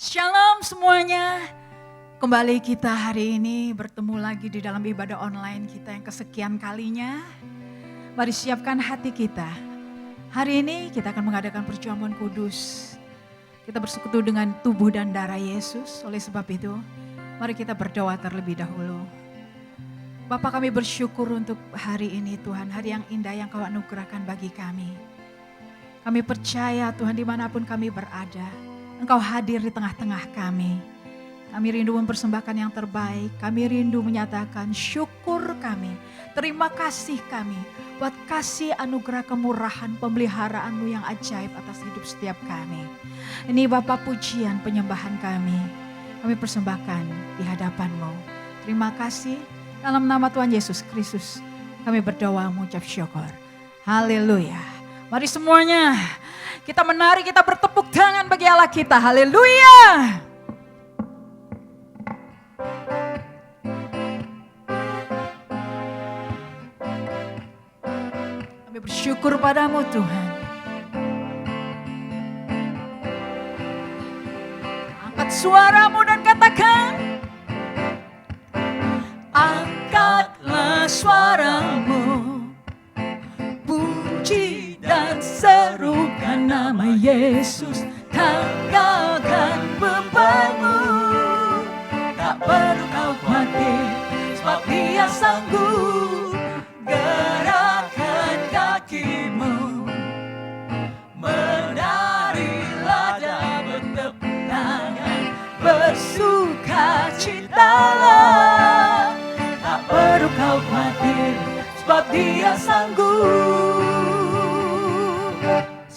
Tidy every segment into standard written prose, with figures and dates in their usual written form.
Shalom semuanya. Kembali kita hari ini bertemu lagi di dalam ibadah online kita yang kesekian kalinya. Mari siapkan hati kita. Hari ini kita akan mengadakan perjamuan kudus. Kita bersekutu dengan tubuh dan darah Yesus. Oleh sebab itu, mari kita berdoa terlebih dahulu. Bapa, kami bersyukur untuk hari ini Tuhan. Hari yang indah yang Kau anugerahkan bagi kami. Kami percaya Tuhan dimanapun kami berada, Engkau hadir di tengah-tengah kami. Kami rindu mempersembahkan yang terbaik. Kami rindu menyatakan syukur kami. Terima kasih kami buat kasih anugerah kemurahan pemeliharaan-Mu yang ajaib atas hidup setiap kami. Ini Bapa pujian penyembahan kami. Kami persembahkan di hadapan-Mu. Terima kasih. Dalam nama Tuhan Yesus Kristus kami berdoa mengucap syukur. Haleluya. Mari semuanya kita menari, kita bertepuk tangan bagi Allah kita. Haleluya. Kami bersyukur padamu Tuhan. Angkat suaramu dan katakan. Angkatlah suaramu, puji dan serukan nama Yesus. Tanggalkan bebanmu, tak perlu kau khawatir, sebab Dia sanggup. Gerakkan kakimu, menarilah dan bertepuk tangan, bersukacitalah. Tak perlu kau khawatir, sebab Dia sanggup.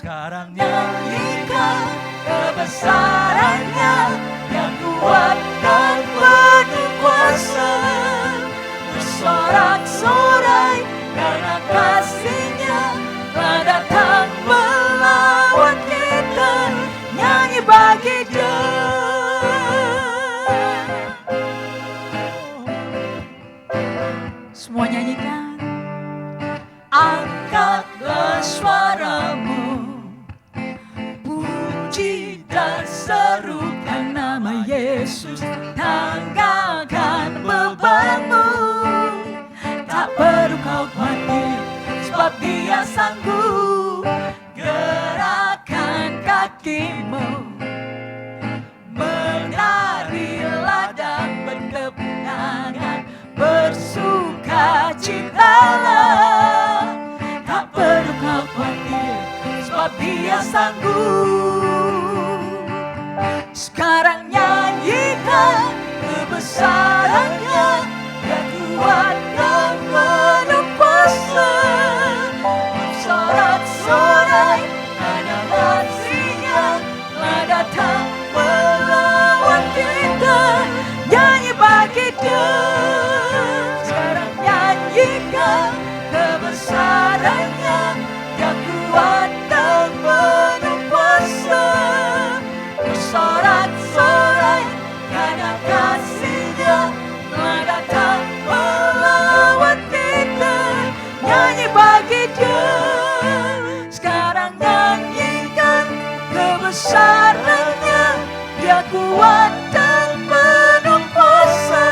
Sekarang nyanyikan kebesarannya yang kuat dan penuh kuasa. Bersorak-sorai karena kasih-Nya telah datang melawan kita. Nyanyi bagi Dia. Semua nyanyikan. Angkatlah suaramu, puji dan serukan nama Yesus. Tanggalkan bebanmu, tak perlu kau khawatir, sebab Dia sanggup. Gerakkan kakimu, menarilah dan bertepuk tangan, bersukacitalah. Tak perlu kau khawatir, sebab Dia sanggup. Sekarang nyanyikan kebesarannya yang kuat dan penuh kuasa. Bersorak-sorai karena kasih-Nya telah datang melawan kita. Nyanyi bagi Dia. Sekarang nyanyikan kebesarannya yang kuat dan penuh kuasa. Bersorak-sorai karena kasih-Nya telah datang melawan kita. Nyanyi bagi Dia. Sekarang nyanyikan kebesarannya, Dia kuat dan penuh kuasa.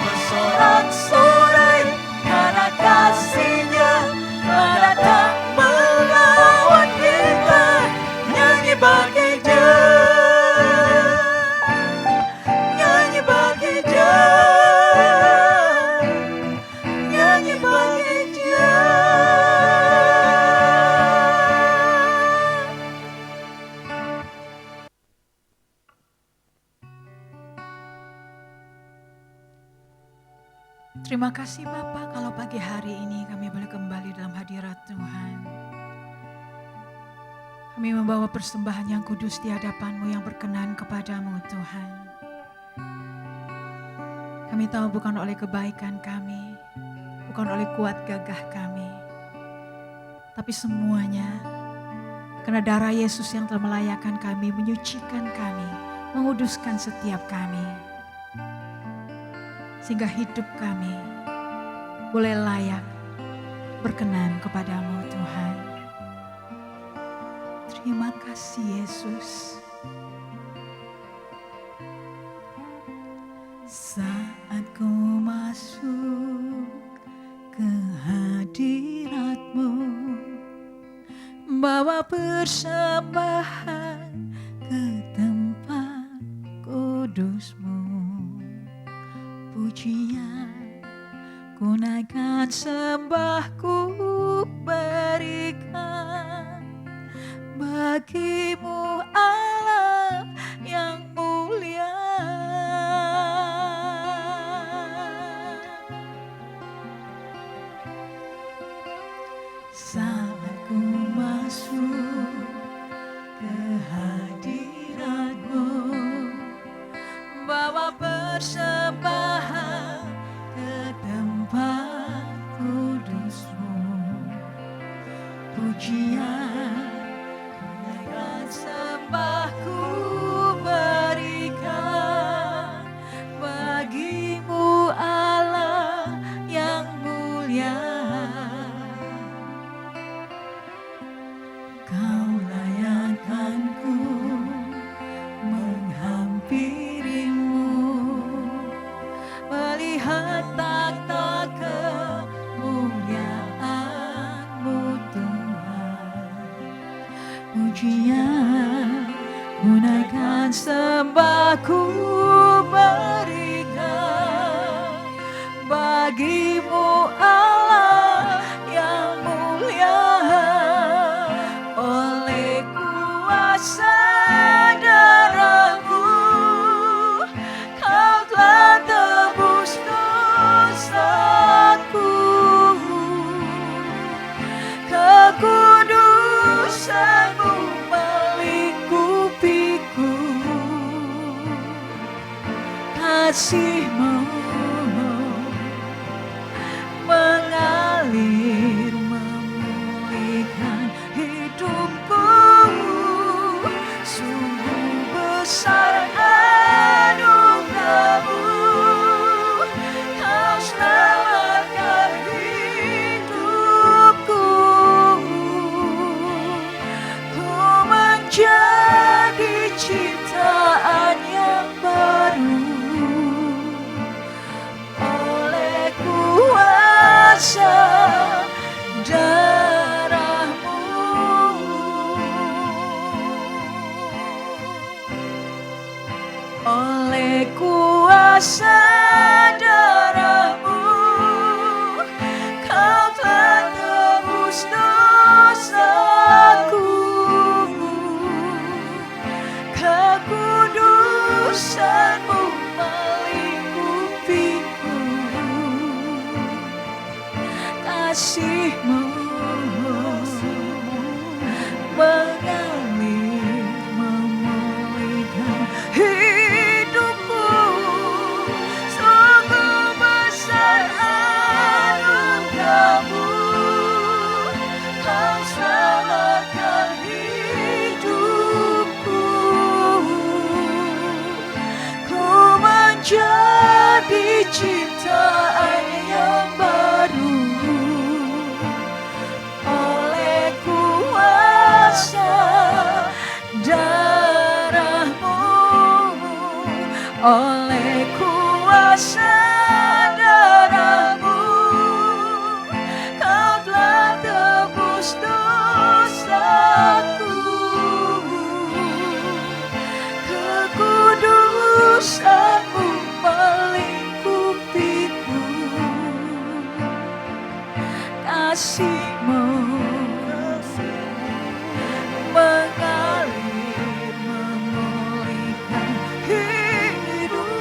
Bersorak-sorai karena kasih-Nya telah datang melawan kita. Nyanyi bagi Dia. Nyanyi bagi Dia. Nyanyi bagi Dia. Terima kasih Bapa kalau pagi hari ini kami boleh kembali dalam hadirat Tuhan. Kami membawa persembahan yang kudus di hadapan-Mu yang berkenan kepadamu Tuhan. Kami tahu bukan oleh kebaikan kami, bukan oleh kuat gagah kami, tapi semuanya karena darah Yesus yang telah melayakkan kami, menyucikan kami, menguduskan setiap kami. Sehingga hidup kami boleh layak berkenan kepadamu Tuhan. Terima kasih Yesus. Aku masuk ke hadirat-Mu, bawa persembahan ke tempat kudus-Mu. Pujian ku naikkan, sembahku berikan bagi-Mu Allah yang mulia. Saat ku masuk ke hadirat-Mu, bawa persembahan ke tempat kudus-Mu. Pujian ku naikkan, sembahku berikan bagi-Mu Allah yang mulia. Kau layakkanku menghampiri-Mu, melihat takhta kemuliaan-Mu Tuhan. Pujian ku naikkan, sembahku berikan bagi-Mu Allah yang mulia. Oleh kuasa darah-Mu, Kau telah tebus dosaku. Kekudusan-Mu melingkupiku, kasih-Mu mengalir memulihkan hidupku. Sungguh besar anugerah-Mu, Kau selamatkan hidupku. Ku menjadi ciptaan yang baru oleh kuasa darah-Mu. Oleh kuasa darah-Mu, Kau telah tebus dosaku. Kekudusan-Mu melingkupiku, kasih-Mu mengalir memulihkan hidupku. Sungguh besar anugerah-Mu, Kau selamatkan hidupku. Ku menjadi ciptaan yang baru oleh kuasa darah-Mu. Oleh kuasa darah-Mu, Kau telah tebus dosaku. Kekudusan-Mu melingkupiku, kasih-Mu mengalir memulihkan hidupku.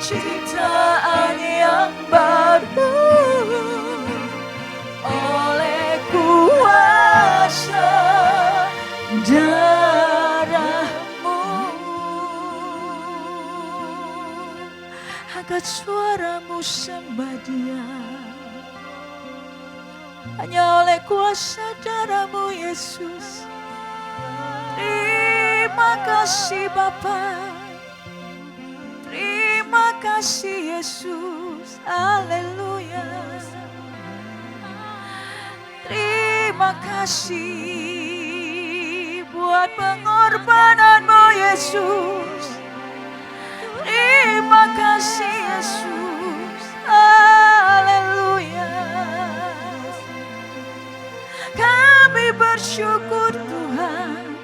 ciptaan yang baru oleh kuasa darah-Mu. Angkat suaramu sembah Dia, hanya oleh kuasa darah-Mu Yesus. Terima kasih Bapa, terima kasih Yesus, haleluya. Terima kasih buat pengorbanan-Mu Yesus. Terima kasih Yesus, haleluya. Kami bersyukur Tuhan,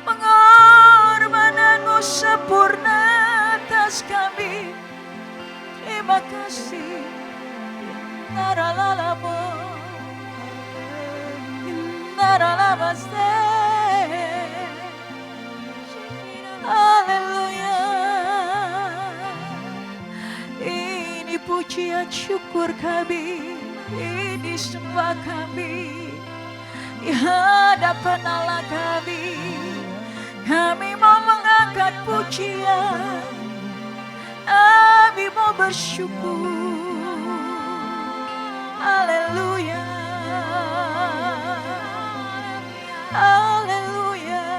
pengorbanan-Mu sempurna atas kami. Terima kasih. Naralalamu, naralamaste. Haleluya. Ini pujian syukur kami, ini sembah kami di hadapan Allah kami. Kami mau mengangkat pujian, kami mau bersyukur. Haleluya, haleluya.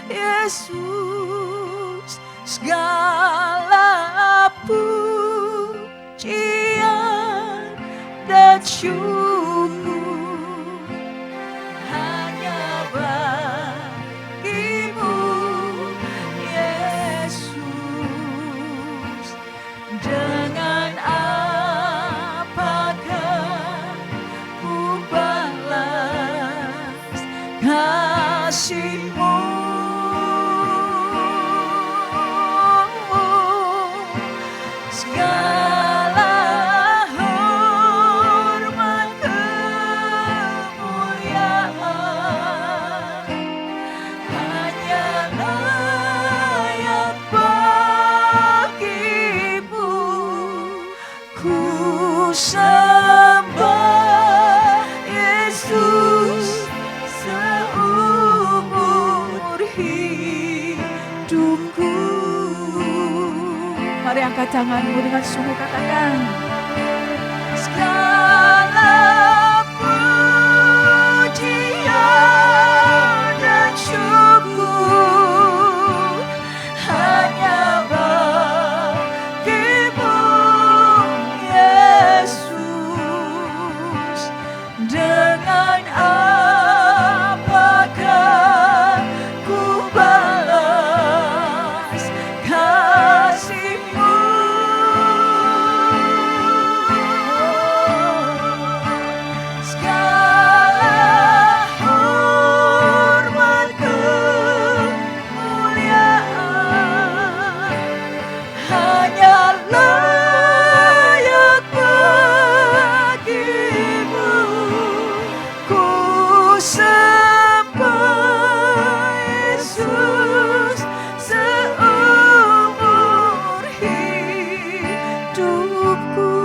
Yesus, segala pujian dan syukur hanya bagi-Mu Yesus. Dengan apakah ku balas kasih-Mu? Segala hormat kemuliaan hanya layak bagi-Mu. Ku sembah Yesus seumur hidupku. Mari angkat tanganmu dengan sungguh, katakan, segala pujian dan syukur hanya bagi-Mu Yesus. Dengan apakah ku balas kasih-Mu? Segala hormat kemuliaan hanya layak bagi-Mu. Ku sembah Yesus seumur hidupku.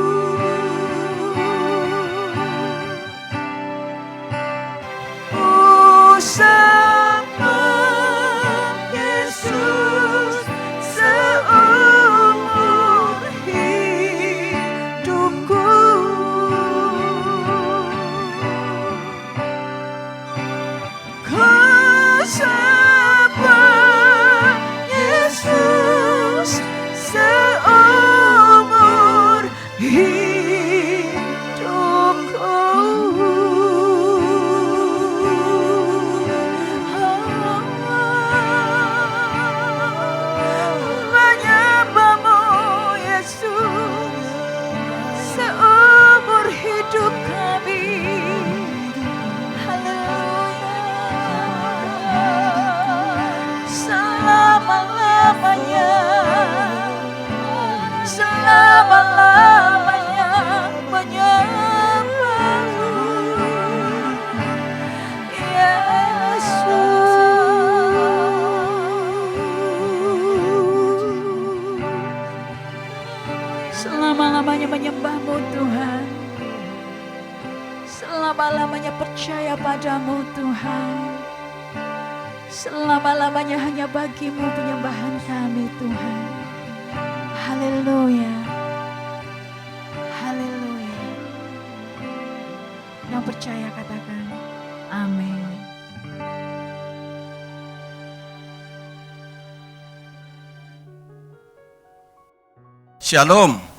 Ku sembah Yesus seumur hidupku. selama-lamanya menyembah-Mu Tuhan. Selama-lamanya percaya padamu Tuhan. Selama-lamanya hanya bagi-Mu penyembahan kami Tuhan. Haleluya. Haleluya. Yang percaya katakan amin. Shalom.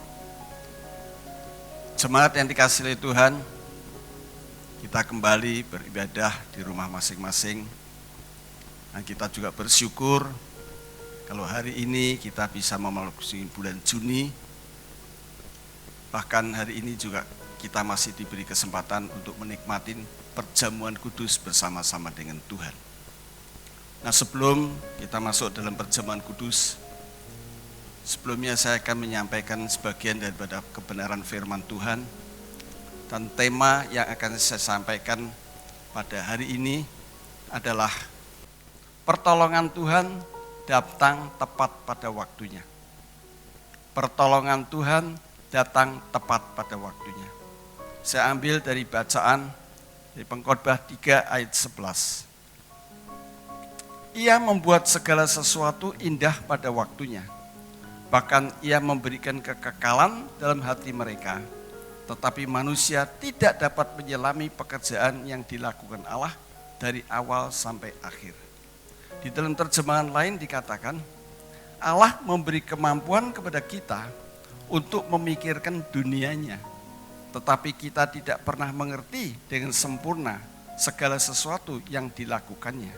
Jemaat yang dikasihi oleh Tuhan, kita kembali beribadah di rumah masing-masing. Dan kita juga bersyukur kalau hari ini kita bisa memasuki bulan Juni. Bahkan hari ini juga kita masih diberi kesempatan untuk menikmati perjamuan kudus bersama-sama dengan Tuhan. Nah, sebelum kita masuk dalam perjamuan kudus, sebelumnya saya akan menyampaikan sebagian daripada kebenaran firman Tuhan. Dan tema yang akan saya sampaikan pada hari ini adalah pertolongan Tuhan datang tepat pada waktunya. Pertolongan Tuhan datang tepat pada waktunya. Saya ambil dari bacaan dari Pengkhotbah 3 ayat 11. Ia membuat segala sesuatu indah pada waktunya. Bahkan ia memberikan kekekalan dalam hati mereka. Tetapi manusia tidak dapat menyelami pekerjaan yang dilakukan Allah dari awal sampai akhir. Di dalam terjemahan lain dikatakan, Allah memberi kemampuan kepada kita untuk memikirkan dunianya. Tetapi kita tidak pernah mengerti dengan sempurna segala sesuatu yang dilakukannya.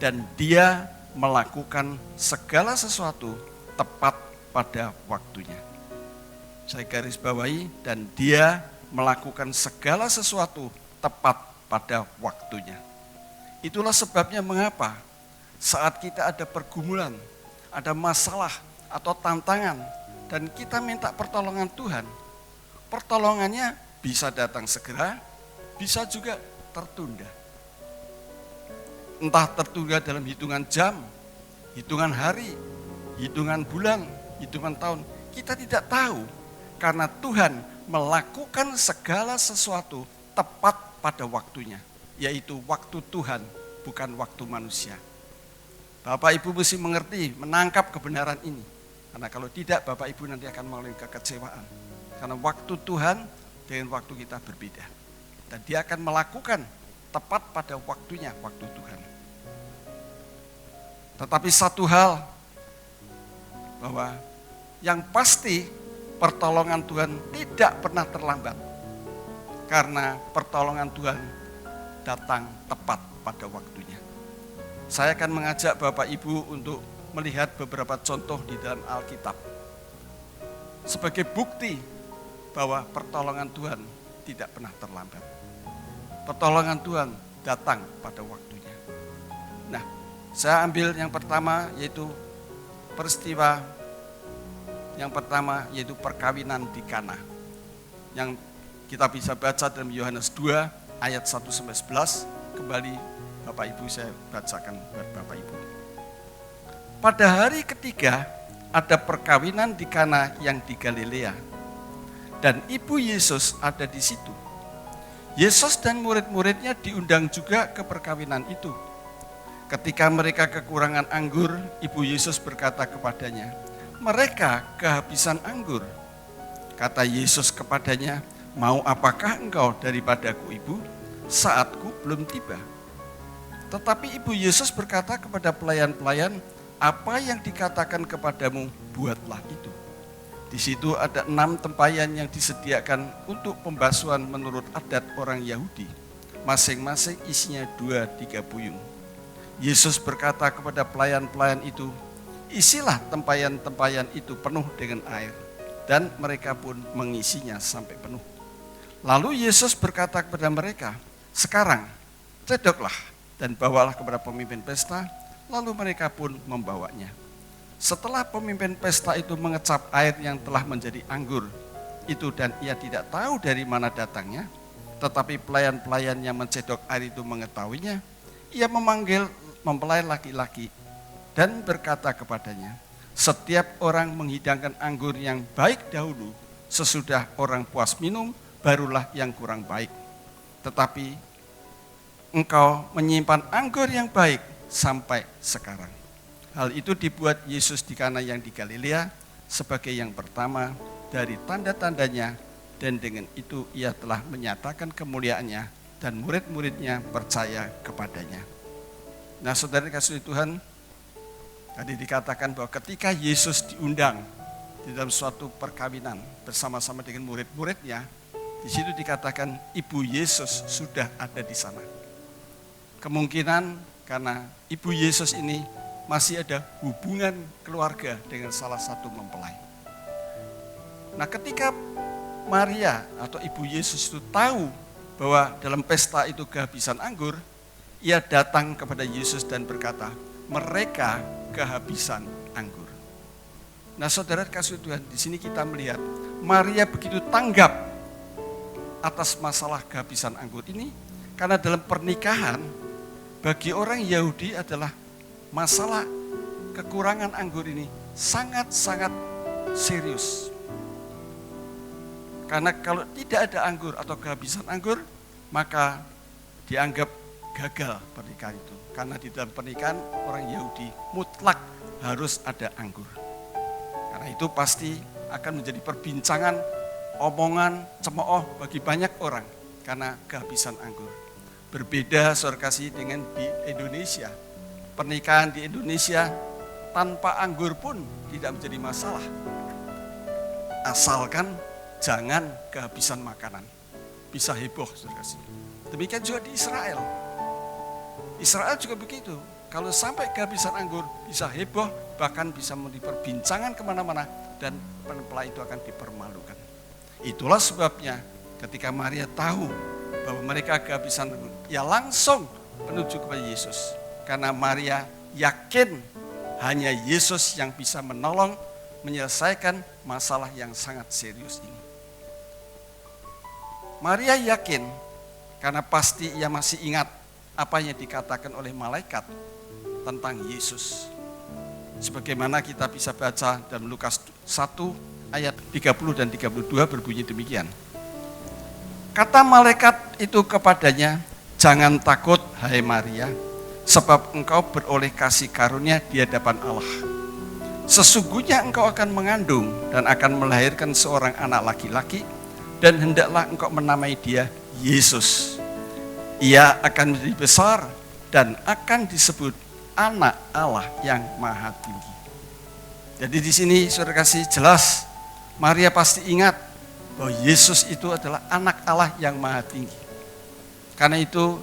Dan dia melakukan segala sesuatu tepat pada waktunya. Saya garis bawahi, dan dia melakukan segala sesuatu tepat pada waktunya. Itulah sebabnya mengapa saat kita ada pergumulan, ada masalah atau tantangan, dan kita minta pertolongan Tuhan, pertolongannya bisa datang segera, bisa juga tertunda. Entah tertunda dalam hitungan jam, hitungan hari, hitungan bulan, hitungan tahun, kita tidak tahu, karena Tuhan melakukan segala sesuatu tepat pada waktunya, yaitu waktu Tuhan, bukan waktu manusia. Bapak Ibu mesti mengerti, menangkap kebenaran ini, karena kalau tidak Bapak Ibu nanti akan mengalami kekecewaan, karena waktu Tuhan dengan waktu kita berbeda, dan dia akan melakukan tepat pada waktunya, waktu Tuhan. Tetapi satu hal, bahwa yang pasti pertolongan Tuhan tidak pernah terlambat. Karena pertolongan Tuhan datang tepat pada waktunya. Saya akan mengajak Bapak Ibu untuk melihat beberapa contoh di dalam Alkitab. Sebagai bukti bahwa pertolongan Tuhan tidak pernah terlambat. Pertolongan Tuhan datang pada waktunya. Nah, saya ambil yang pertama, yaitu peristiwa yang pertama, yaitu perkawinan di Kana, yang kita bisa baca dalam Yohanes 2 ayat 1-11. Kembali Bapak Ibu, saya bacakan buat Bapak Ibu. Pada hari ketiga ada perkawinan di Kana yang di Galilea, dan ibu Yesus ada di situ. Yesus dan murid-muridnya diundang juga ke perkawinan itu. Ketika mereka kekurangan anggur, ibu Yesus berkata kepadanya, mereka kehabisan anggur. Kata Yesus kepadanya, mau apakah engkau daripadaku ibu? Saatku belum tiba. Tetapi ibu Yesus berkata kepada pelayan-pelayan, apa yang dikatakan kepadamu, buatlah itu. Di situ ada 6 tempayan yang disediakan untuk pembasuhan menurut adat orang Yahudi. Masing-masing isinya 2-3 puyung. Yesus berkata kepada pelayan-pelayan itu, isilah tempayan-tempayan itu penuh dengan air. Dan mereka pun mengisinya sampai penuh. Lalu Yesus berkata kepada mereka, sekarang cedoklah dan bawalah kepada pemimpin pesta. Lalu mereka pun membawanya. Setelah pemimpin pesta itu mengecap air yang telah menjadi anggur itu, dan ia tidak tahu dari mana datangnya, tetapi pelayan-pelayan yang mencedok air itu mengetahuinya, ia memanggil mempelai laki-laki dan berkata kepadanya, setiap orang menghidangkan anggur yang baik dahulu, Sesudah orang puas minum, barulah yang kurang baik. Tetapi engkau menyimpan anggur yang baik sampai sekarang. Hal itu dibuat Yesus di Kana yang di Galilea sebagai yang pertama dari tanda-tandanya, dan dengan itu ia telah menyatakan kemuliaannya dan murid-muridnya percaya kepadanya. Nah, saudara kasih Tuhan, tadi dikatakan bahwa ketika Yesus diundang di dalam suatu perkawinan bersama-sama dengan murid-muridnya, di situ dikatakan ibu Yesus sudah ada di sana. Kemungkinan karena ibu Yesus ini masih ada hubungan keluarga dengan salah satu mempelai. Nah, ketika Maria atau ibu Yesus itu tahu bahwa dalam pesta itu kehabisan anggur, ia datang kepada Yesus dan berkata, mereka kehabisan anggur. Nah, saudara kasih Tuhan, di sini kita melihat Maria begitu tanggap atas masalah kehabisan anggur ini, karena dalam pernikahan bagi orang Yahudi adalah masalah kekurangan anggur ini sangat-sangat serius. Karena kalau tidak ada anggur atau kehabisan anggur, maka dianggap gagal pernikahan itu. Karena di dalam pernikahan orang Yahudi mutlak harus ada anggur. Karena itu pasti akan menjadi perbincangan, omongan, cemooh bagi banyak orang karena kehabisan anggur. Berbeda saudara kasih dengan di Indonesia. Pernikahan di Indonesia tanpa anggur pun tidak menjadi masalah. Asalkan jangan kehabisan makanan. Bisa heboh saudara kasih. Demikian juga di Israel. Israel juga begitu. Kalau sampai kehabisan anggur, bisa heboh, bahkan bisa diperbincangan kemana-mana, dan mempelai itu akan dipermalukan. Itulah sebabnya ketika Maria tahu bahwa mereka kehabisan anggur, ia langsung menuju kepada Yesus. Karena Maria yakin hanya Yesus yang bisa menolong, menyelesaikan masalah yang sangat serius ini. Maria yakin karena pasti ia masih ingat apa yang dikatakan oleh malaikat tentang Yesus. Sebagaimana kita bisa baca dalam Lukas 1 ayat 30 dan 32 berbunyi demikian. Kata malaikat itu kepadanya, jangan takut hai Maria, sebab engkau beroleh kasih karunia di hadapan Allah. Sesungguhnya engkau akan mengandung dan akan melahirkan seorang anak laki-laki, dan hendaklah engkau menamai dia Yesus. Ia akan menjadi besar dan akan disebut anak Allah yang maha tinggi. Jadi di sini saudara kasih jelas, Maria pasti ingat bahwa Yesus itu adalah anak Allah yang maha tinggi. Karena itu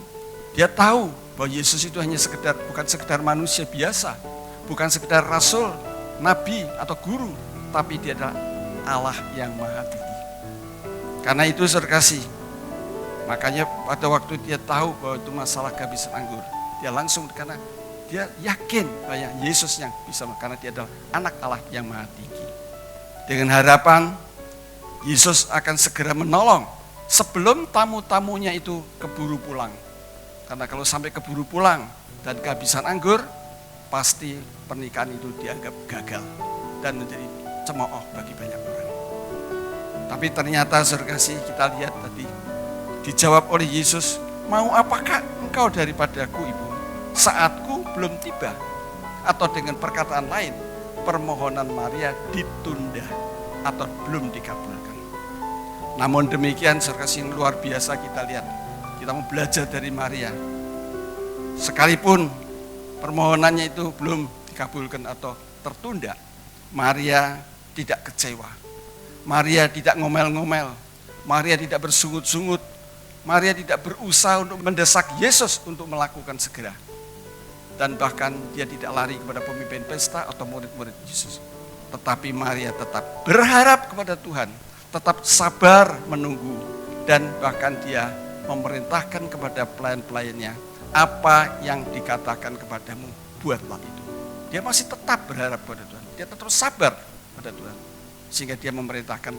dia tahu bahwa Yesus itu hanya bukan sekedar manusia biasa, bukan sekedar rasul, nabi atau guru, tapi dia adalah Allah yang maha tinggi. Karena itu saudara kasih, makanya pada waktu dia tahu bahwa itu masalah kehabisan anggur, dia langsung karena dia yakin bahwa Yesus yang bisa, karena dia adalah anak Allah yang maha tinggi. Dengan harapan Yesus akan segera menolong sebelum tamu-tamunya itu keburu pulang. Karena kalau sampai keburu pulang dan kehabisan anggur, pasti pernikahan itu dianggap gagal dan menjadi cemooh bagi banyak orang. Tapi ternyata saudara kasih, kita lihat tadi dijawab oleh Yesus, mau apakah engkau daripadaku ibu? Saatku belum tiba. Atau dengan perkataan lain, permohonan Maria ditunda atau belum dikabulkan. Namun demikian saudara kasih, yang luar biasa kita lihat. Kita mau belajar dari Maria. Sekalipun permohonannya itu belum dikabulkan atau tertunda, Maria tidak kecewa. Maria tidak ngomel-ngomel. Maria tidak bersungut-sungut. Maria tidak berusaha untuk mendesak Yesus untuk melakukan segera. Dan bahkan dia tidak lari kepada pemimpin pesta atau murid-murid Yesus. Tetapi Maria tetap berharap kepada Tuhan, tetap sabar menunggu, dan bahkan dia memerintahkan kepada pelayan-pelayannya, apa yang dikatakan kepadamu, buatlah itu. Dia masih tetap berharap kepada Tuhan, dia tetap sabar pada Tuhan. Sehingga dia memerintahkan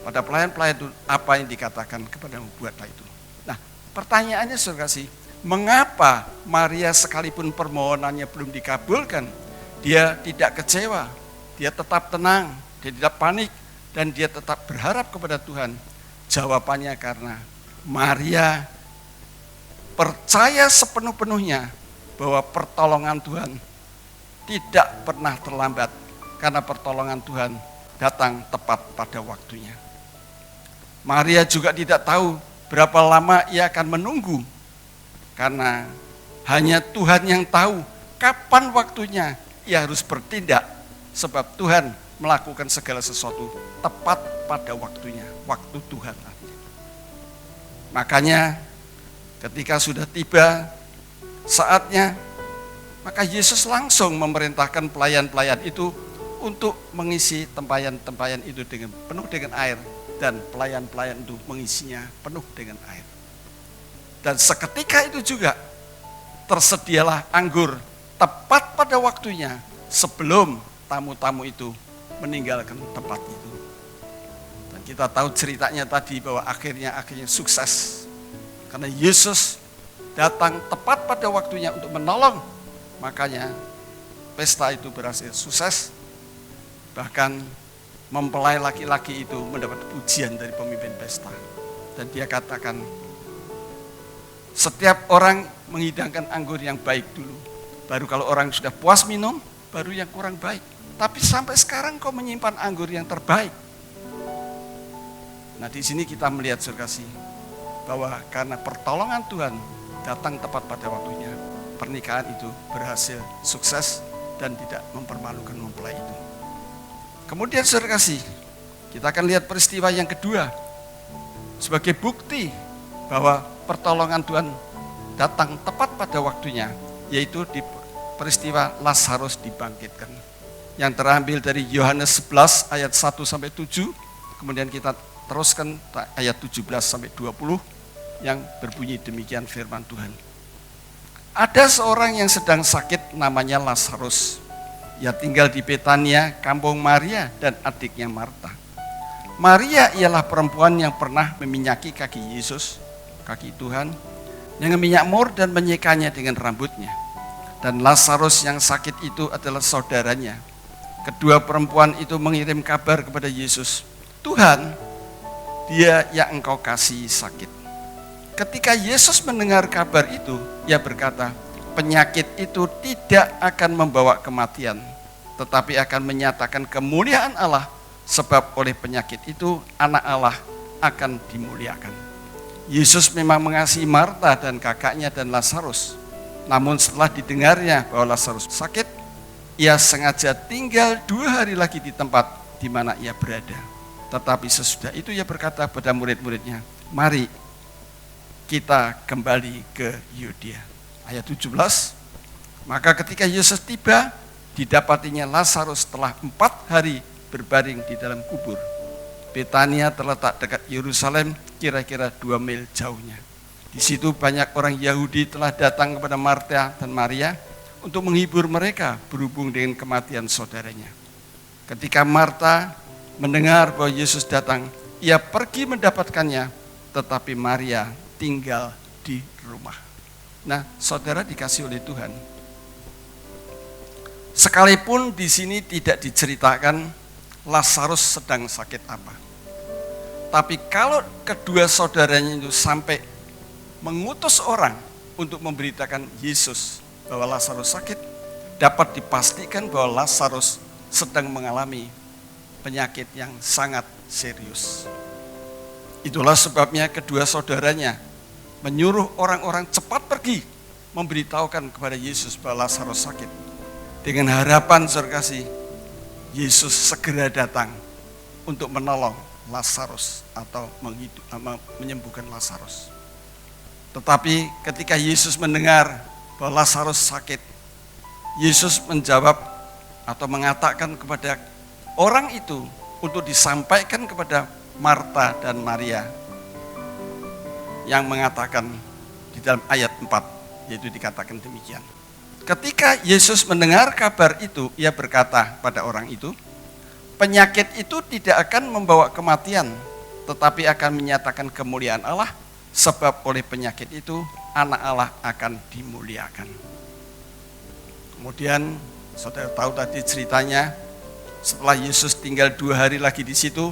pada pelayan-pelayan itu, apa yang dikatakan kepadamu, buatlah itu. Nah, pertanyaannya saudara kasih, mengapa Maria sekalipun permohonannya belum dikabulkan, dia tidak kecewa, dia tetap tenang, dia tidak panik, dan dia tetap berharap kepada Tuhan? Jawabannya karena Maria percaya sepenuh-penuhnya bahwa pertolongan Tuhan tidak pernah terlambat, karena pertolongan Tuhan datang tepat pada waktunya. Maria juga tidak tahu berapa lama ia akan menunggu, karena hanya Tuhan yang tahu kapan waktunya ia harus bertindak, sebab Tuhan melakukan segala sesuatu tepat pada waktunya, waktu Tuhan. Makanya ketika sudah tiba saatnya, maka Yesus langsung memerintahkan pelayan-pelayan itu untuk mengisi tempayan-tempayan itu dengan penuh dengan air, dan pelayan-pelayan itu mengisinya penuh dengan air. Dan seketika itu juga tersedialah anggur tepat pada waktunya sebelum tamu-tamu itu meninggalkan tempat itu. Dan kita tahu ceritanya tadi bahwa akhirnya sukses. Karena Yesus datang tepat pada waktunya untuk menolong. Makanya pesta itu berhasil sukses. Bahkan mempelai laki-laki itu mendapat pujian dari pemimpin pesta. Dan dia katakan, setiap orang menghidangkan anggur yang baik dulu. Baru kalau orang sudah puas minum, baru yang kurang baik. Tapi sampai sekarang kau menyimpan anggur yang terbaik. Nah, di sini kita melihat surgasi bahwa karena pertolongan Tuhan datang tepat pada waktunya, pernikahan itu berhasil sukses dan tidak mempermalukan mempelai itu. Kemudian surgasi, kita akan lihat peristiwa yang kedua sebagai bukti bahwa pertolongan Tuhan datang tepat pada waktunya, yaitu di peristiwa Lazarus dibangkitkan, yang terambil dari Yohanes 11 ayat 1 sampai 7, kemudian kita teruskan ayat 17 sampai 20 yang berbunyi demikian firman Tuhan. Ada seorang yang sedang sakit namanya Lazarus. Ia tinggal di Betania, kampung Maria dan adiknya Marta. Maria ialah perempuan yang pernah meminyaki kaki Yesus, kaki Tuhan, dengan minyak mur dan menyekanya dengan rambutnya. Dan Lazarus yang sakit itu adalah saudaranya. Kedua perempuan itu mengirim kabar kepada Yesus, Tuhan, dia yang engkau kasihi sakit. Ketika Yesus mendengar kabar itu, ia berkata, penyakit itu tidak akan membawa kematian, tetapi akan menyatakan kemuliaan Allah, sebab oleh penyakit itu anak Allah akan dimuliakan. Yesus memang mengasihi Marta dan kakaknya dan Lazarus. Namun setelah didengarnya bahwa Lazarus sakit, ia sengaja tinggal 2 hari lagi di tempat di mana ia berada. Tetapi sesudah itu ia berkata pada murid-muridnya, mari kita kembali ke Yudea. Ayat 17, maka ketika Yesus tiba, didapatinya Lazarus telah 4 hari berbaring di dalam kubur. Betania terletak dekat Yerusalem, kira-kira 2 mil jauhnya. Di situ banyak orang Yahudi telah datang kepada Marta dan Maria untuk menghibur mereka berhubung dengan kematian saudaranya. Ketika Marta mendengar bahwa Yesus datang, ia pergi mendapatkannya, tetapi Maria tinggal di rumah. Nah, saudara dikasih oleh Tuhan. Sekalipun di sini tidak diceritakan Lazarus sedang sakit apa. Tapi kalau kedua saudaranya itu sampai mengutus orang untuk memberitakan Yesus bahwa Lazarus sakit, dapat dipastikan bahwa Lazarus sedang mengalami penyakit yang sangat serius. Itulah sebabnya kedua saudaranya menyuruh orang-orang cepat pergi memberitahukan kepada Yesus bahwa Lazarus sakit. Dengan harapan surgasi, Yesus segera datang untuk menolong Lazarus atau menyembuhkan Lazarus. Tetapi ketika Yesus mendengar bahwa Lazarus sakit, Yesus menjawab atau mengatakan kepada orang itu untuk disampaikan kepada Marta dan Maria, yang mengatakan di dalam ayat 4, yaitu dikatakan demikian. Ketika Yesus mendengar kabar itu, ia berkata pada orang itu, penyakit itu tidak akan membawa kematian, tetapi akan menyatakan kemuliaan Allah, sebab oleh penyakit itu anak Allah akan dimuliakan. Kemudian saudara tahu tadi ceritanya, setelah Yesus tinggal 2 hari lagi di situ,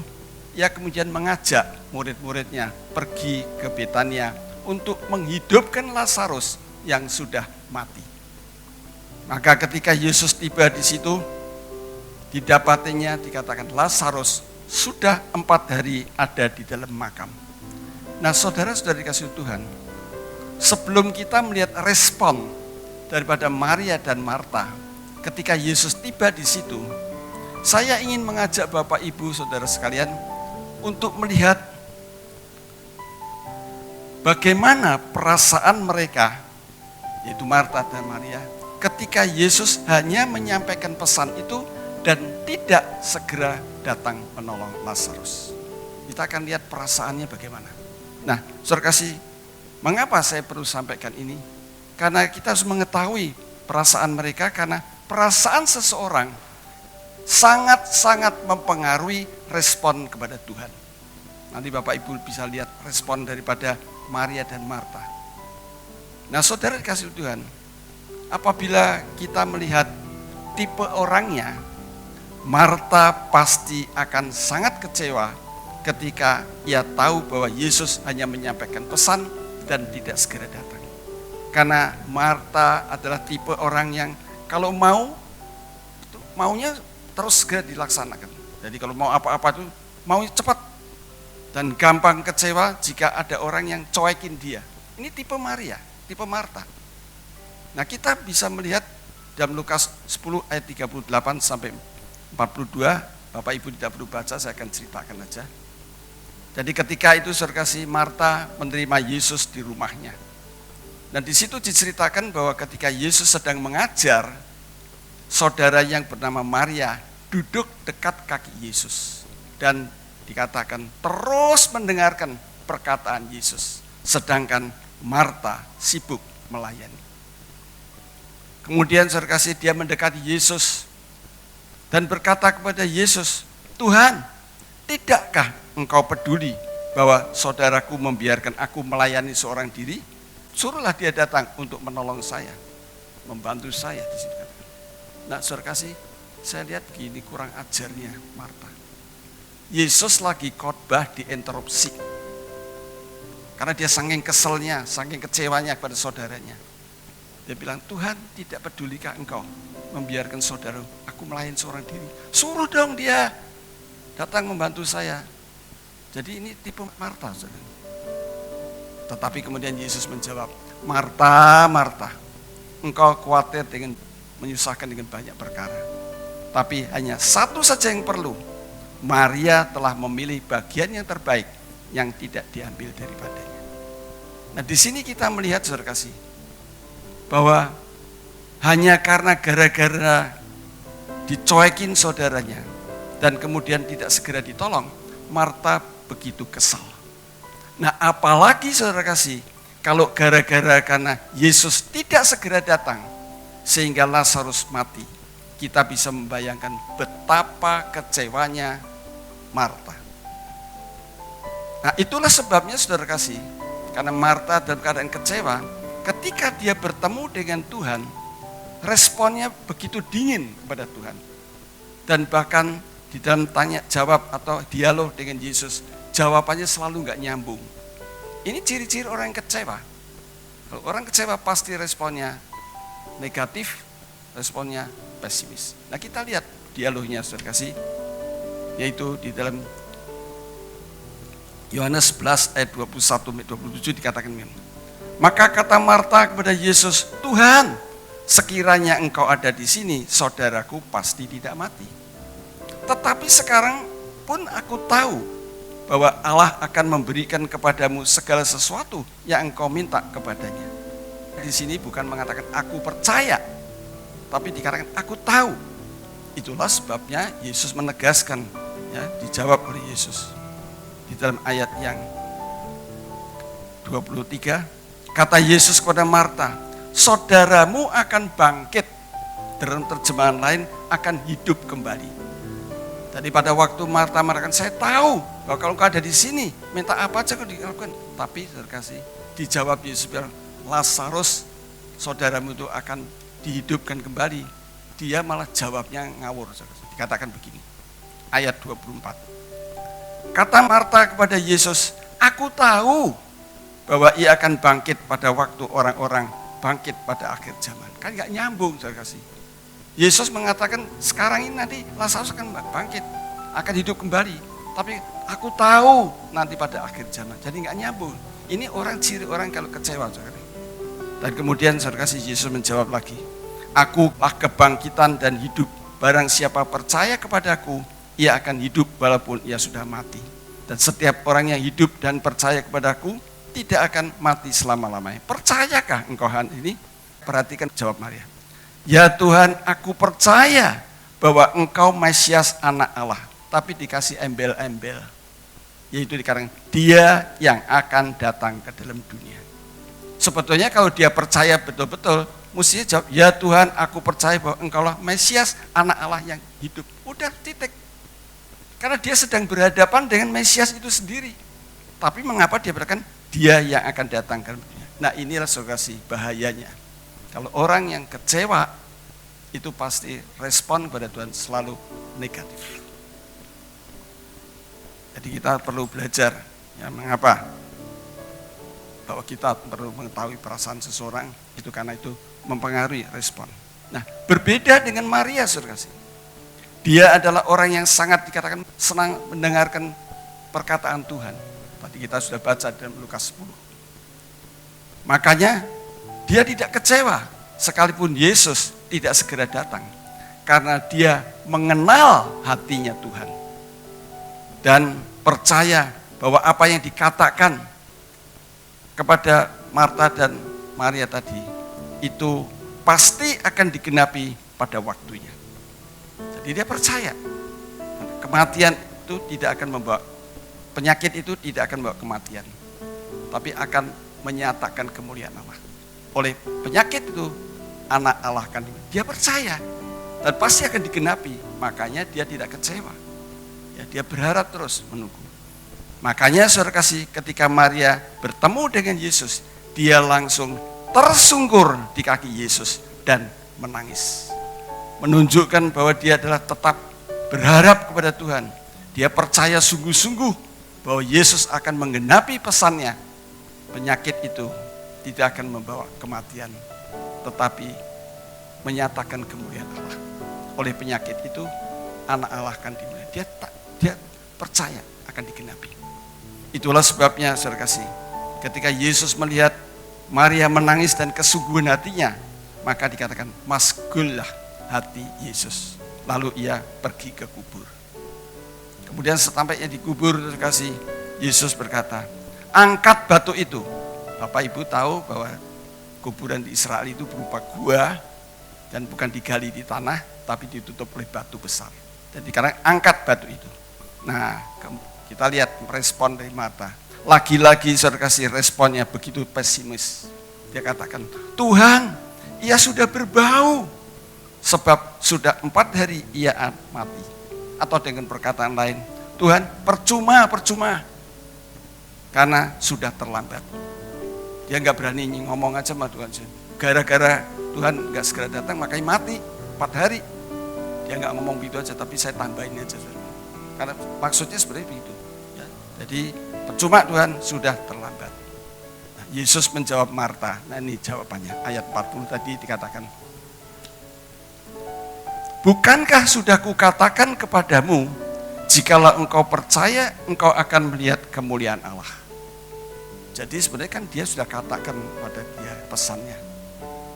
ia kemudian mengajak murid-muridnya pergi ke Betania untuk menghidupkan Lazarus yang sudah mati. Maka ketika Yesus tiba di situ, didapatinya dikatakan Lazarus sudah 4 hari ada di dalam makam. Nah, saudara-saudara dikasihi Tuhan, sebelum kita melihat respon daripada Maria dan Marta ketika Yesus tiba di situ, saya ingin mengajak Bapak Ibu Saudara sekalian untuk melihat bagaimana perasaan mereka, yaitu Marta dan Maria, ketika Yesus hanya menyampaikan pesan itu dan tidak segera datang menolong Lazarus. Kita akan lihat perasaannya bagaimana. Nah, saudara kasih, mengapa saya perlu sampaikan ini? Karena kita harus mengetahui perasaan mereka, karena perasaan seseorang sangat-sangat mempengaruhi respon kepada Tuhan. Nanti Bapak Ibu bisa lihat respon daripada Maria dan Marta. Nah, saudara dikasih Tuhan, apabila kita melihat tipe orangnya, Marta pasti akan sangat kecewa ketika ia tahu bahwa Yesus hanya menyampaikan pesan dan tidak segera datang. Karena Marta adalah tipe orang yang kalau maunya terus segera dilaksanakan. Jadi kalau mau apa-apa itu mau cepat dan gampang kecewa jika ada orang yang cuekin dia. Ini tipe Maria, tipe Marta. Nah, kita bisa melihat dalam Lukas 10 ayat 38 sampai 42, Bapak Ibu tidak perlu baca, saya akan ceritakan aja. Jadi ketika itu saudara kasih, Marta menerima Yesus di rumahnya. Dan di situ diceritakan bahwa ketika Yesus sedang mengajar, saudara yang bernama Maria duduk dekat kaki Yesus dan dikatakan terus mendengarkan perkataan Yesus, sedangkan Marta sibuk melayani. Kemudian saudara kasih, dia mendekati Yesus dan berkata kepada Yesus, "Tuhan, tidakkah Engkau peduli bahwa saudaraku membiarkan aku melayani seorang diri? Suruhlah dia datang untuk menolong saya, membantu saya di sini." Nah, saudara kasih, saya lihat begini kurang ajarnya Marta. Yesus lagi khotbah diinterupsi. Karena dia saking keselnya, saking kecewanya kepada saudaranya. Dia bilang, "Tuhan, tidak pedulikah Engkau membiarkan saudara aku melayani seorang diri? Suruh dong dia datang membantu saya." Jadi ini tipe Marta, saudara. Tetapi kemudian Yesus menjawab, "Marta, Marta, engkau khawatir dengan menyusahkan dengan banyak perkara. Tapi hanya satu saja yang perlu. Maria telah memilih bagian yang terbaik yang tidak diambil daripadanya." Nah, di sini kita melihat saudara kasih bahwa hanya karena gara-gara dicuekin saudaranya dan kemudian tidak segera ditolong, Marta begitu kesal. Nah, apalagi saudara kasih, kalau gara-gara karena Yesus tidak segera datang sehingga Lazarus mati, kita bisa membayangkan betapa kecewanya Marta. Nah, itulah sebabnya saudara kasih, karena Marta dalam keadaan kecewa, ketika dia bertemu dengan Tuhan, responnya begitu dingin kepada Tuhan. Dan bahkan di dalam tanya jawab atau dialog dengan Yesus, jawabannya selalu nggak nyambung. Ini ciri-ciri orang yang kecewa. Kalau orang kecewa pasti responnya negatif, responnya pesimis. Nah, kita lihat dialognya saudara kasih, yaitu di dalam Yohanes 11 ayat 21-27 dikatakan begini. Maka kata Marta kepada Yesus, "Tuhan, sekiranya Engkau ada di sini, saudaraku pasti tidak mati. Tetapi sekarang pun aku tahu bahwa Allah akan memberikan kepadamu segala sesuatu yang engkau minta kepadanya." Di sini bukan mengatakan aku percaya, tapi dikatakan aku tahu. Itulah sebabnya Yesus menegaskan, ya, dijawab oleh Yesus di dalam ayat yang 23. Kata Yesus kepada Marta, "Saudaramu akan bangkit." Dalam terjemahan lain, akan hidup kembali. Tadi pada waktu Marta mengatakan, "Saya tahu bahwa kalau engkau ada di sini, minta apa aja kau dilakukan." Tapi saudara kasih, dijawab Yesus bilang, "Lazarus, saudaramu itu akan dihidupkan kembali." Dia malah jawabnya ngawur. Dikatakan begini, ayat 24. Kata Marta kepada Yesus, aku tahu bahwa ia akan bangkit pada waktu orang-orang bangkit pada akhir zaman. Kan gak nyambung, saudara kasih. Yesus mengatakan sekarang ini nanti Lazarus akan bangkit, akan hidup kembali. Tapi aku tahu nanti pada akhir zaman. Jadi gak nyambung. Ini ciri orang kalau kecewa, saudara. Dan kemudian saudara kasih, Yesus menjawab lagi, akulah kebangkitan dan hidup. Barang siapa percaya kepadaku, ia akan hidup walaupun ia sudah mati. Dan setiap orang yang hidup dan percaya kepadaku tidak akan mati selama-lamanya. Percayakah engkau hal ini? Perhatikan jawab Maria. Ya Tuhan, aku percaya bahwa engkau Mesias anak Allah. Tapi dikasih embel-embel. Yaitu dikatakan, dia yang akan datang ke dalam dunia. Sebetulnya kalau dia percaya betul-betul, mestinya jawab, ya Tuhan, aku percaya bahwa engkaulah Mesias, anak Allah yang hidup. Udah, titik. Karena dia sedang berhadapan dengan Mesias itu sendiri. Tapi mengapa dia berkatakan, dia yang akan datang ke dunia. Nah inilah saudara kasih bahayanya. Kalau orang yang kecewa, itu pasti respon kepada Tuhan selalu negatif. Jadi kita perlu belajar, ya mengapa? Bahwa kita perlu mengetahui perasaan seseorang, itu karena itu mempengaruhi respon. Nah, berbeda dengan Maria, saudara kasih. Dia adalah orang yang sangat dikatakan senang mendengarkan perkataan Tuhan. Tadi kita sudah baca dalam Lukas 10. Makanya dia tidak kecewa sekalipun Yesus tidak segera datang. Karena dia mengenal hatinya Tuhan. Dan percaya bahwa apa yang dikatakan kepada Marta dan Maria tadi, itu pasti akan digenapi pada waktunya. Jadi dia percaya kematian itu tidak akan membawa, penyakit itu tidak akan membawa kematian, tapi akan menyatakan kemuliaan Allah. Oleh penyakit itu anak Allah kan, dia percaya dan pasti akan digenapi, makanya dia tidak kecewa. Ya, dia berharap terus menunggu. Makanya saudara kasih, ketika Maria bertemu dengan Yesus, dia langsung tersungkur di kaki Yesus dan menangis. Menunjukkan bahwa dia adalah tetap berharap kepada Tuhan. Dia percaya sungguh-sungguh bahwa Yesus akan menggenapi pesannya. Penyakit itu tidak akan membawa kematian, tetapi menyatakan kemuliaan Allah. Oleh penyakit itu, anak Allah akan dimuliakan. Dia percaya akan digenapi. Itulah sebabnya saudara kasih, ketika Yesus melihat Maria menangis dan kesungguhan hatinya, maka dikatakan masgullah hati Yesus. Lalu ia pergi ke kubur. Kemudian setampainya di kubur, saudara kasih, Yesus berkata, angkat batu itu. Bapak Ibu tahu bahwa kuburan di Israel itu berupa gua dan bukan digali di tanah, tapi ditutup oleh batu besar. Jadi karena angkat batu itu. Nah, kita lihat respon dari Marta. Lagi-lagi saudara kasih, responnya begitu pesimis. Dia katakan, Tuhan, ia sudah berbau. Sebab sudah 4 hari ia mati. Atau dengan perkataan lain, Tuhan, percuma. Karena sudah terlambat. Dia nggak berani ngomong aja sama Tuhan. Gara-gara Tuhan nggak segera datang, makanya mati 4 hari. Dia nggak ngomong begitu aja, tapi saya tambahin aja. Karena maksudnya seperti itu. Ya, jadi percuma Tuhan, sudah terlambat. Nah, Yesus menjawab Marta. Nah ini jawabannya. Ayat 40 tadi dikatakan, bukankah sudah kukatakan kepadamu, jikalau engkau percaya, engkau akan melihat kemuliaan Allah. Jadi sebenarnya kan dia sudah katakan pada dia pesannya.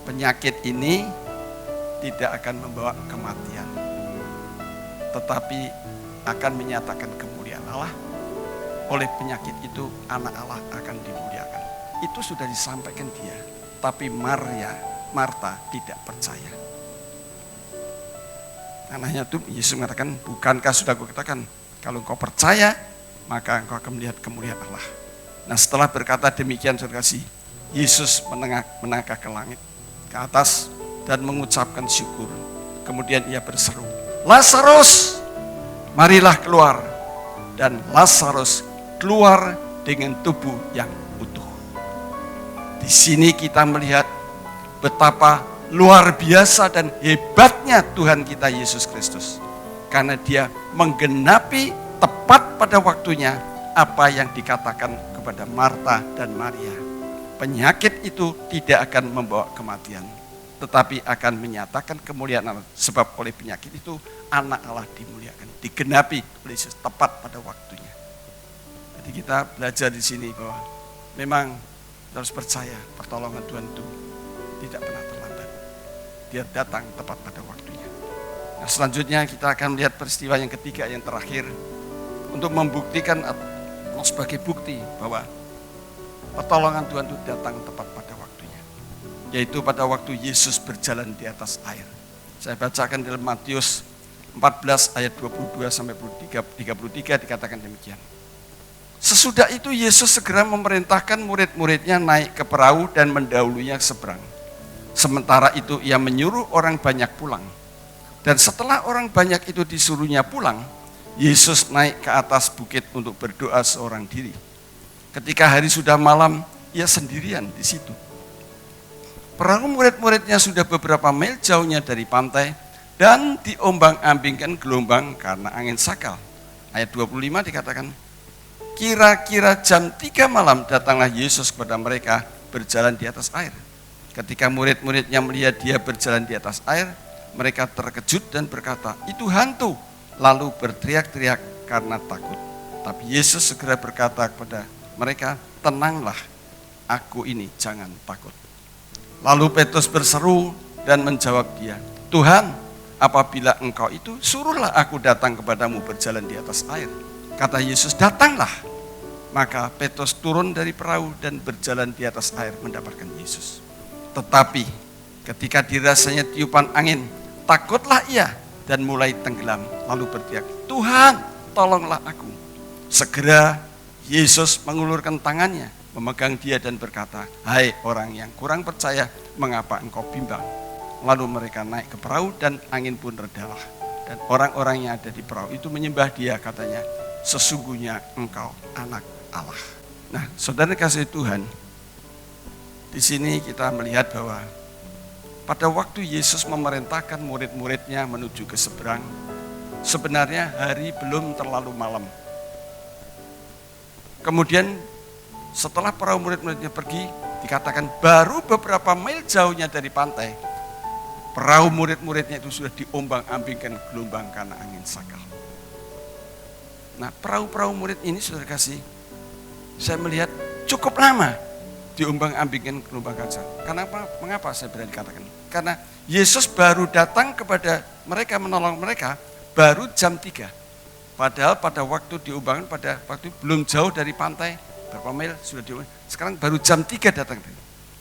Penyakit ini tidak akan membawa kematian, tetapi akan menyatakan kemuliaan Allah. Oleh penyakit itu anak Allah akan dimuliakan. Itu sudah disampaikan dia. Tapi Marta tidak percaya. Anaknya itu Yesus mengatakan, bukankah sudah kukatakan, kalau engkau percaya, maka engkau akan melihat kemuliaan Allah. Nah setelah berkata demikian, saudara kasih, Yesus menangkah ke langit, ke atas, dan mengucapkan syukur. Kemudian ia berseru, Lazarus, marilah keluar. Dan Lazarus keluar dengan tubuh yang utuh. Di sini kita melihat betapa luar biasa dan hebatnya Tuhan kita Yesus Kristus. Karena dia menggenapi tepat pada waktunya apa yang dikatakan kepada Marta dan Maria. Penyakit itu tidak akan membawa kematian, tetapi akan menyatakan kemuliaan Allah. Sebab oleh penyakit itu anak Allah dimuliakan, digenapi oleh Yesus tepat pada waktunya. Jadi kita belajar di sini bahwa memang harus percaya pertolongan Tuhan itu tidak pernah terlambat. Dia datang tepat pada waktunya. Nah, selanjutnya kita akan melihat peristiwa yang ketiga, yang terakhir, untuk membuktikan sebagai bukti bahwa pertolongan Tuhan itu datang tepat pada waktunya. Yaitu pada waktu Yesus berjalan di atas air. Saya bacakan dalam Matius 14 ayat 22 sampai 33 dikatakan demikian. Sesudah itu Yesus segera memerintahkan murid-muridnya naik ke perahu dan mendahulunya seberang. Sementara itu ia menyuruh orang banyak pulang. Dan setelah orang banyak itu disuruhnya pulang, Yesus naik ke atas bukit untuk berdoa seorang diri. Ketika hari sudah malam, ia sendirian di situ. Perahu murid-muridnya sudah beberapa mil jauhnya dari pantai dan diombang-ambingkan gelombang karena angin sakal. Ayat 25 dikatakan, kira-kira jam 3 malam datanglah Yesus kepada mereka berjalan di atas air. Ketika murid-muridnya melihat dia berjalan di atas air, mereka terkejut dan berkata, itu hantu. Lalu berteriak-teriak karena takut. Tapi Yesus segera berkata kepada mereka, tenanglah, aku ini, jangan takut. Lalu Petrus berseru dan menjawab dia, Tuhan, apabila engkau itu, suruhlah aku datang kepadamu berjalan di atas air. Kata Yesus, datanglah. Maka Petrus turun dari perahu dan berjalan di atas air mendapatkan Yesus. Tetapi ketika dirasanya tiupan angin, takutlah ia dan mulai tenggelam. Lalu berteriak, Tuhan, tolonglah aku. Segera Yesus mengulurkan tangannya, memegang dia dan berkata, hai orang yang kurang percaya, mengapa engkau bimbang? Lalu mereka naik ke perahu dan angin pun redalah. Dan orang-orang yang ada di perahu itu menyembah dia, katanya, sesungguhnya engkau anak Allah. Nah, saudara kasih Tuhan, di sini kita melihat bahwa pada waktu Yesus memerintahkan murid-muridnya menuju ke seberang, sebenarnya hari belum terlalu malam. Kemudian setelah perahu murid-muridnya pergi, dikatakan baru beberapa mil jauhnya dari pantai, perahu murid-muridnya itu sudah diombang-ambingkan gelombang karena angin sakal. Nah, perahu-perahu murid ini, saudara kasih, saya melihat cukup lama diombang-ambingkan gelombang kaca. Mengapa saya berani katakan? Karena Yesus baru datang kepada mereka, menolong mereka, baru jam 3. Padahal pada waktu diombangkan, pada waktu belum jauh dari pantai, berapa mil sudah diombang. Sekarang baru jam 3 datang.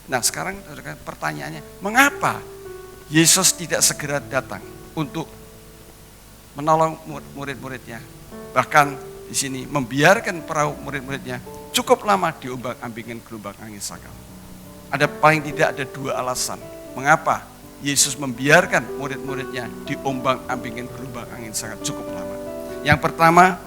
Nah sekarang pertanyaannya, mengapa Yesus tidak segera datang untuk menolong murid-muridnya? Bahkan di sini membiarkan perahu murid-muridnya cukup lama diombang-ambingkan gelombang angin sakal. Ada paling tidak ada 2 alasan mengapa Yesus membiarkan murid-muridnya diombang-ambingkan gelombang angin sakal cukup lama. Yang pertama,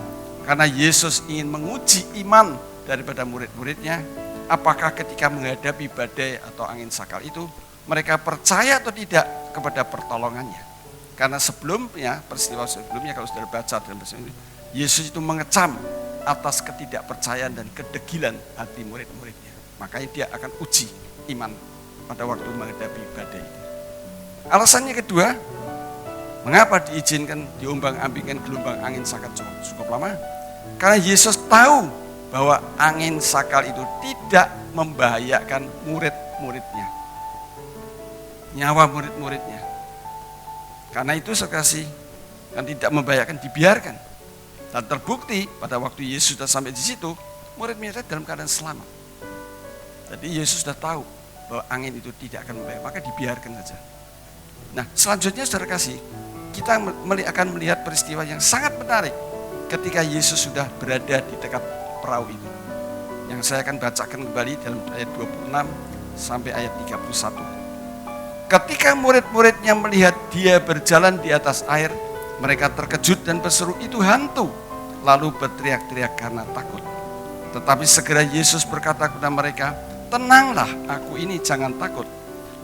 karena Yesus ingin menguji iman daripada murid-muridnya, apakah ketika menghadapi badai atau angin sakal itu mereka percaya atau tidak kepada pertolongannya. Karena sebelumnya, peristiwa sebelumnya kalau saudara baca dalam bahasa Inggris, Yesus itu mengecam atas ketidakpercayaan dan kedegilan hati murid-muridnya. Makanya dia akan uji iman pada waktu menghadapi badai itu. Alasannya kedua, mengapa diizinkan diombang-ambingkan gelombang angin sakal cukup lama? Karena Yesus tahu bahwa angin sakal itu tidak membahayakan murid-muridnya, nyawa murid-muridnya. Karena itu sekasih kan tidak membahayakan, dibiarkan. Dan terbukti pada waktu Yesus sudah sampai di situ, murid-muridnya dalam keadaan selamat. Jadi Yesus sudah tahu bahwa angin itu tidak akan membahayakan, maka dibiarkan saja. Nah selanjutnya saudara kasih, kita akan melihat peristiwa yang sangat menarik ketika Yesus sudah berada di dekat perahu itu. Yang saya akan bacakan kembali dalam ayat 26 sampai ayat 31. Ketika murid-muridnya melihat dia berjalan di atas air, mereka terkejut dan berseru, itu hantu. Lalu berteriak-teriak karena takut. Tetapi segera Yesus berkata kepada mereka, tenanglah, aku ini, jangan takut.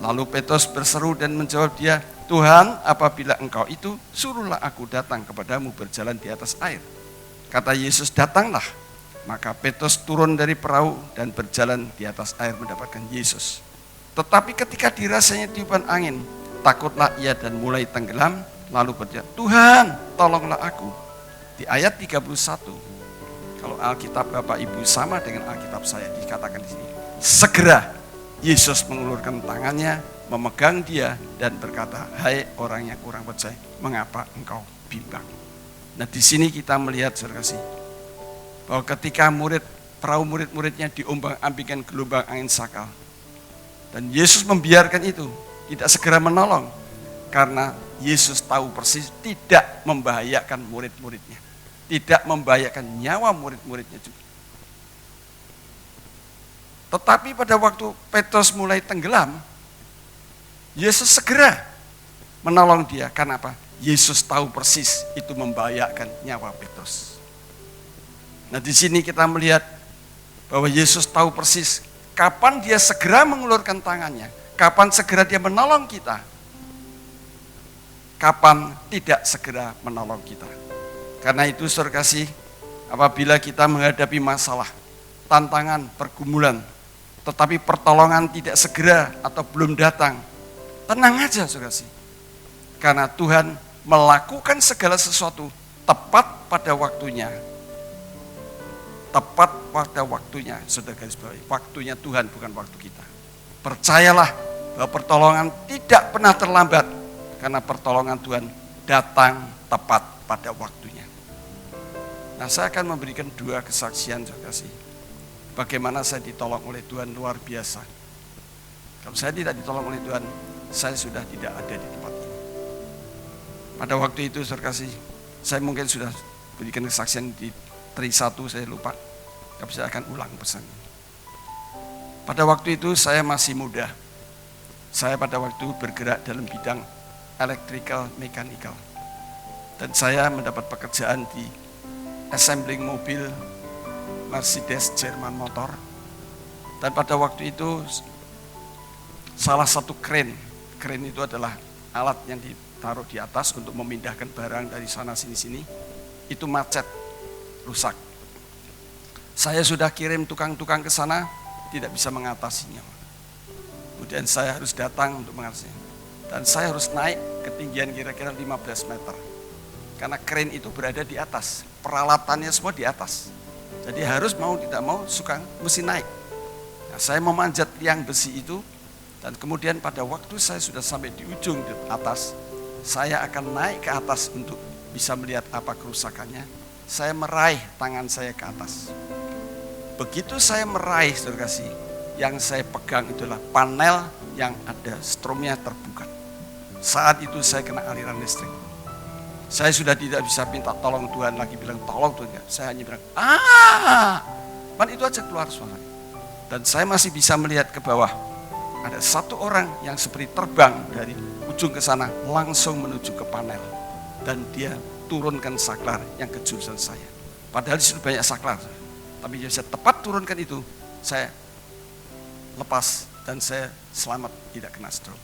Lalu Petrus berseru dan menjawab dia, Tuhan, apabila engkau itu, suruhlah aku datang kepadamu berjalan di atas air. Kata Yesus, datanglah. Maka Petrus turun dari perahu dan berjalan di atas air mendapatkan Yesus. Tetapi ketika dirasanya tiupan angin, takutlah ia dan mulai tenggelam, lalu berkata, Tuhan, tolonglah aku. Di ayat 31, kalau Alkitab Bapak Ibu sama dengan Alkitab saya, dikatakan di sini, segera Yesus mengulurkan tangannya, memegang dia dan berkata, hai orang yang kurang percaya, mengapa engkau bimbang? Nah di sini kita melihat saudara kasih, bahwa ketika perahu murid-muridnya diombang-ambingkan gelombang angin sakal, dan Yesus membiarkan itu, tidak segera menolong, karena Yesus tahu persis tidak membahayakan murid-muridnya, tidak membahayakan nyawa murid-muridnya juga. Tetapi pada waktu Petrus mulai tenggelam, Yesus segera menolong dia. Karena apa? Yesus tahu persis itu membahayakan nyawa Petrus. Nah di sini kita melihat bahwa Yesus tahu persis kapan dia segera mengulurkan tangannya, kapan segera dia menolong kita, kapan tidak segera menolong kita. Karena itu saudara kasih, apabila kita menghadapi masalah, tantangan, pergumulan, tetapi pertolongan tidak segera atau belum datang, tenang aja saudara kasih. Karena Tuhan melakukan segala sesuatu tepat pada waktunya. Tepat pada waktunya, saudara garis bawahi. Waktunya Tuhan, bukan waktu kita. Percayalah bahwa pertolongan tidak pernah terlambat, karena pertolongan Tuhan datang tepat pada waktunya. Nah, saya akan memberikan 2 kesaksian, saudara kasih. Bagaimana saya ditolong oleh Tuhan luar biasa. Kalau saya tidak ditolong oleh Tuhan, saya sudah tidak ada di tempat ini. Pada waktu itu, saudara kasih, saya mungkin sudah berikan kesaksian di Tri 1, saya lupa. Tapi saya akan ulang pesan. Pada waktu itu saya masih muda. Saya pada waktu itu bergerak dalam bidang electrical, mechanical. Dan saya mendapat pekerjaan di assembling mobil Mercedes Jerman Motor. Dan pada waktu itu salah satu kren itu adalah alat yang ditaruh di atas untuk memindahkan barang dari sana sini-sini, itu macet, rusak. Saya sudah kirim tukang-tukang ke sana, tidak bisa mengatasinya. Kemudian saya harus datang untuk mengatasinya. Dan saya harus naik ketinggian kira-kira 15 meter. Karena kren itu berada di atas, peralatannya semua di atas. Jadi harus mau tidak mau mesti naik. Nah, saya memanjat tiang besi itu, dan kemudian pada waktu saya sudah sampai di ujung di atas, saya akan naik ke atas untuk bisa melihat apa kerusakannya. Saya meraih tangan saya ke atas. Begitu saya meraih, saudara kasih, yang saya pegang itulah panel yang ada stromnya terbuka. Saat itu saya kena aliran listrik. Saya sudah tidak bisa minta tolong Tuhan lagi, bilang tolong Tuhan. Saya hanya bilang, kan itu aja keluar suara. Dan saya masih bisa melihat ke bawah. Ada satu orang yang seperti terbang dari ujung ke sana, langsung menuju ke panel. Dan dia turunkan saklar yang ke jurusan saya. Padahal di situ banyak saklar. Tapi dia bisa tepat turunkan itu, saya lepas dan saya selamat, tidak kena stroke.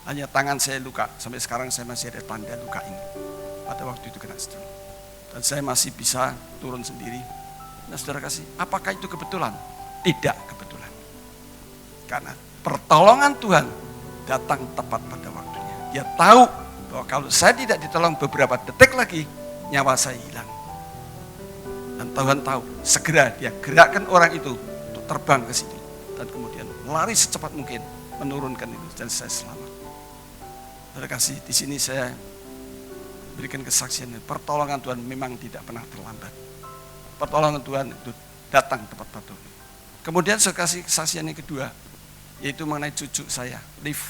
Hanya tangan saya luka, sampai sekarang saya masih ada tanda luka ini. Pada waktu itu kena stroke. Dan saya masih bisa turun sendiri. Nah saudara kasih, apakah itu kebetulan? Tidak kebetulan. Karena pertolongan Tuhan datang tepat pada waktunya. Dia tahu bahwa kalau saya tidak ditolong beberapa detik lagi, nyawa saya hilang. Dan Tuhan tahu, segera dia gerakkan orang itu untuk terbang ke situ. Dan kemudian lari secepat mungkin, menurunkan itu, dan saya selamat. Terima kasih, di sini saya berikan kesaksian, pertolongan Tuhan memang tidak pernah terlambat. Pertolongan Tuhan itu datang tepat waktu. Kemudian saya kasih kesaksian yang kedua, yaitu mengenai cucu saya, Liv,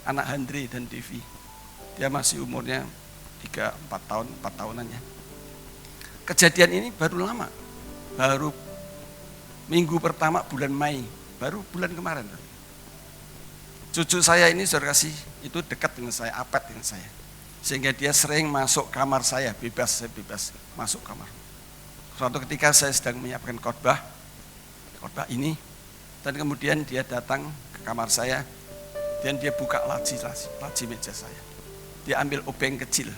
anak Andre dan Devi. Dia masih umurnya 3-4 tahun, 4 tahunannya. Kejadian ini baru lama, baru minggu pertama bulan Mei, baru bulan kemarin. Cucu saya ini saudara kasih, itu dekat dengan saya, apet dengan saya. Sehingga dia sering masuk kamar saya, bebas masuk kamar. Suatu ketika saya sedang menyiapkan khotbah ini, dan kemudian dia datang ke kamar saya, dan dia buka laci meja saya. Dia ambil obeng kecil.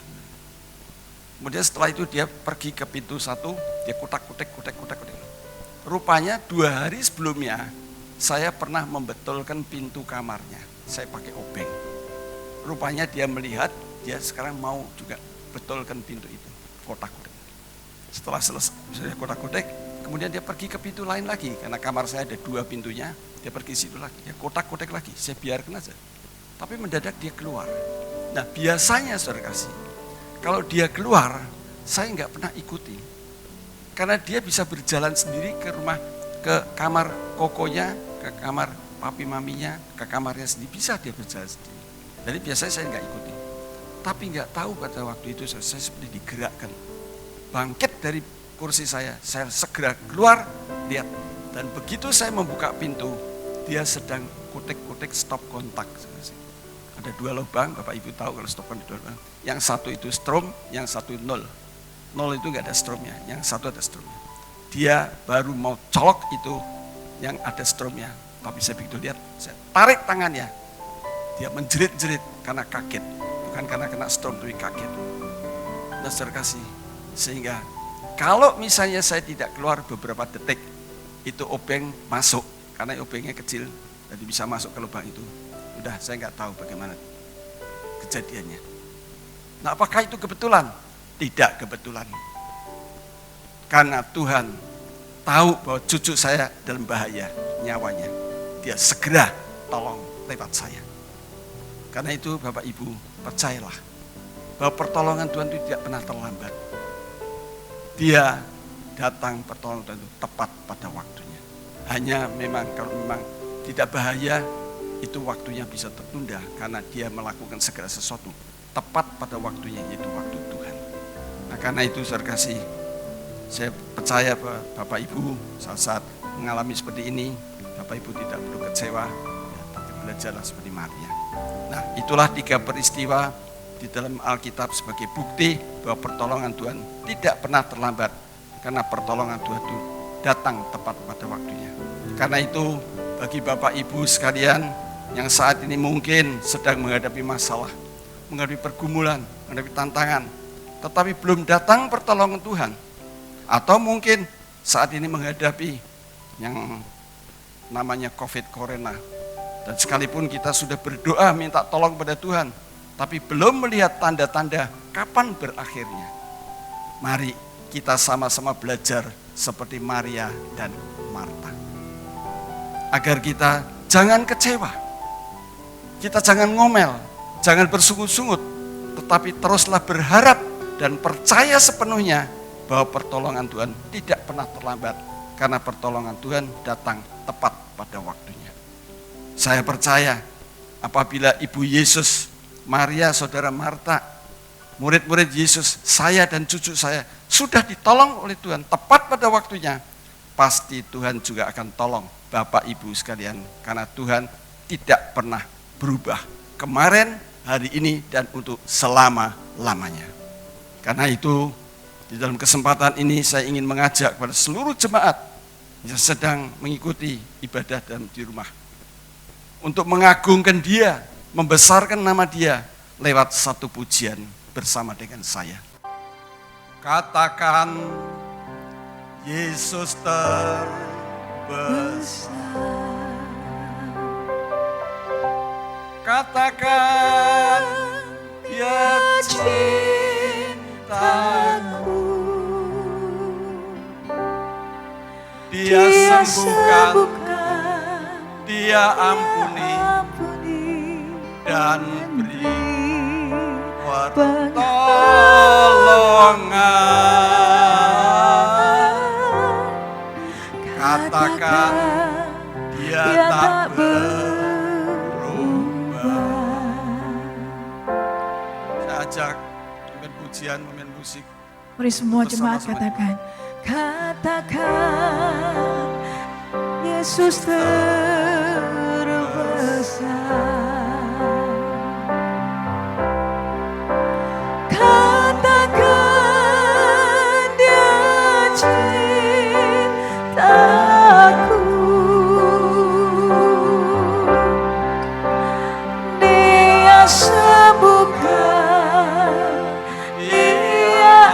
Kemudian setelah itu dia pergi ke pintu satu, dia kutak-kutik. Rupanya 2 hari sebelumnya, saya pernah membetulkan pintu kamarnya. Saya pakai obeng. Rupanya dia melihat, dia sekarang mau juga betulkan pintu itu, kotak-kotak. Setelah selesai kotak-kotak, kemudian dia pergi ke pintu lain lagi, karena kamar saya ada 2 pintunya, dia pergi situ lagi, dia kotak-kotak lagi, saya biarkan aja. Tapi mendadak dia keluar. Nah biasanya saudara kasih, kalau dia keluar, saya nggak pernah ikuti. Karena dia bisa berjalan sendiri ke kamar kokonya, ke kamar papi maminya, ke kamarnya sendiri, bisa dia berjalan sendiri. Jadi biasanya saya nggak ikuti. Tapi nggak tahu pada waktu itu saya seperti digerakkan. Bangkit dari kursi saya segera keluar, lihat. Dan begitu saya membuka pintu, dia sedang kutik-kutik stop kontak. Ada 2 lubang, Bapak Ibu tahu kalau stop kontak 2 lubang. Yang satu itu strom, yang satu 0. 0 itu nggak ada stromnya, yang satu ada stromnya. Dia baru mau colok itu yang ada stromnya. Tapi saya begitu lihat, saya tarik tangannya. Dia menjerit-jerit karena kaget. Bukan karena kena strom, tapi kaget. Nah saudara kasih, sehingga kalau misalnya saya tidak keluar beberapa detik, itu obeng masuk. Karena obengnya kecil, jadi bisa masuk ke lubang itu. Udah, saya nggak tahu bagaimana kejadiannya. Nah apakah itu kebetulan? Tidak kebetulan. Karena Tuhan tahu bahwa cucu saya dalam bahaya nyawanya. Dia segera tolong lewat saya. Karena itu Bapak Ibu percayalah bahwa pertolongan Tuhan itu tidak pernah terlambat. Dia datang pertolongan Tuhan itu tepat pada waktunya. Hanya memang kalau memang tidak bahaya, itu waktunya bisa tertunda karena dia melakukan segala sesuatu tepat pada waktunya, yaitu waktu Tuhan. Nah karena itu saudara kasih, saya percaya bahwa Bapak Ibu saat mengalami seperti ini, Bapak Ibu tidak perlu kecewa, ya, tapi belajarlah seperti Maria. Nah itulah 3 peristiwa di dalam Alkitab sebagai bukti bahwa pertolongan Tuhan tidak pernah terlambat. Karena pertolongan Tuhan itu datang tepat pada waktunya. Karena itu bagi Bapak Ibu sekalian yang saat ini mungkin sedang menghadapi masalah, menghadapi pergumulan, menghadapi tantangan, tetapi belum datang pertolongan Tuhan. Atau mungkin saat ini menghadapi yang namanya COVID Corona. Dan sekalipun kita sudah berdoa minta tolong pada Tuhan, tapi belum melihat tanda-tanda kapan berakhirnya. Mari kita sama-sama belajar seperti Maria dan Marta. Agar kita jangan kecewa, kita jangan ngomel, jangan bersungut-sungut, tetapi teruslah berharap dan percaya sepenuhnya bahwa pertolongan Tuhan tidak pernah terlambat. Karena pertolongan Tuhan datang tepat pada waktunya. Saya percaya apabila Ibu Yesus, Maria, Saudara Marta, murid-murid Yesus, saya dan cucu saya sudah ditolong oleh Tuhan tepat pada waktunya, pasti Tuhan juga akan tolong Bapak Ibu sekalian. Karena Tuhan tidak pernah berubah kemarin, hari ini, dan untuk selama-lamanya. Karena itu di dalam kesempatan ini saya ingin mengajak kepada seluruh jemaat yang sedang mengikuti ibadah dan di rumah untuk mengagungkan Dia, membesarkan nama Dia lewat satu pujian bersama dengan saya. Katakan Yesus terbesar. Katakan Dia cintaku. Dia sembuhkan, Dia ampuni dan beri pertolongan. Katakan Dia tak berubah. Saya ajak momen pujian, momen musik. Mari semua jemaat Bersama-sama. katakan, katakan Yesus terbesar. Katakan Dia cintaku. Dia sembuhkan, Dia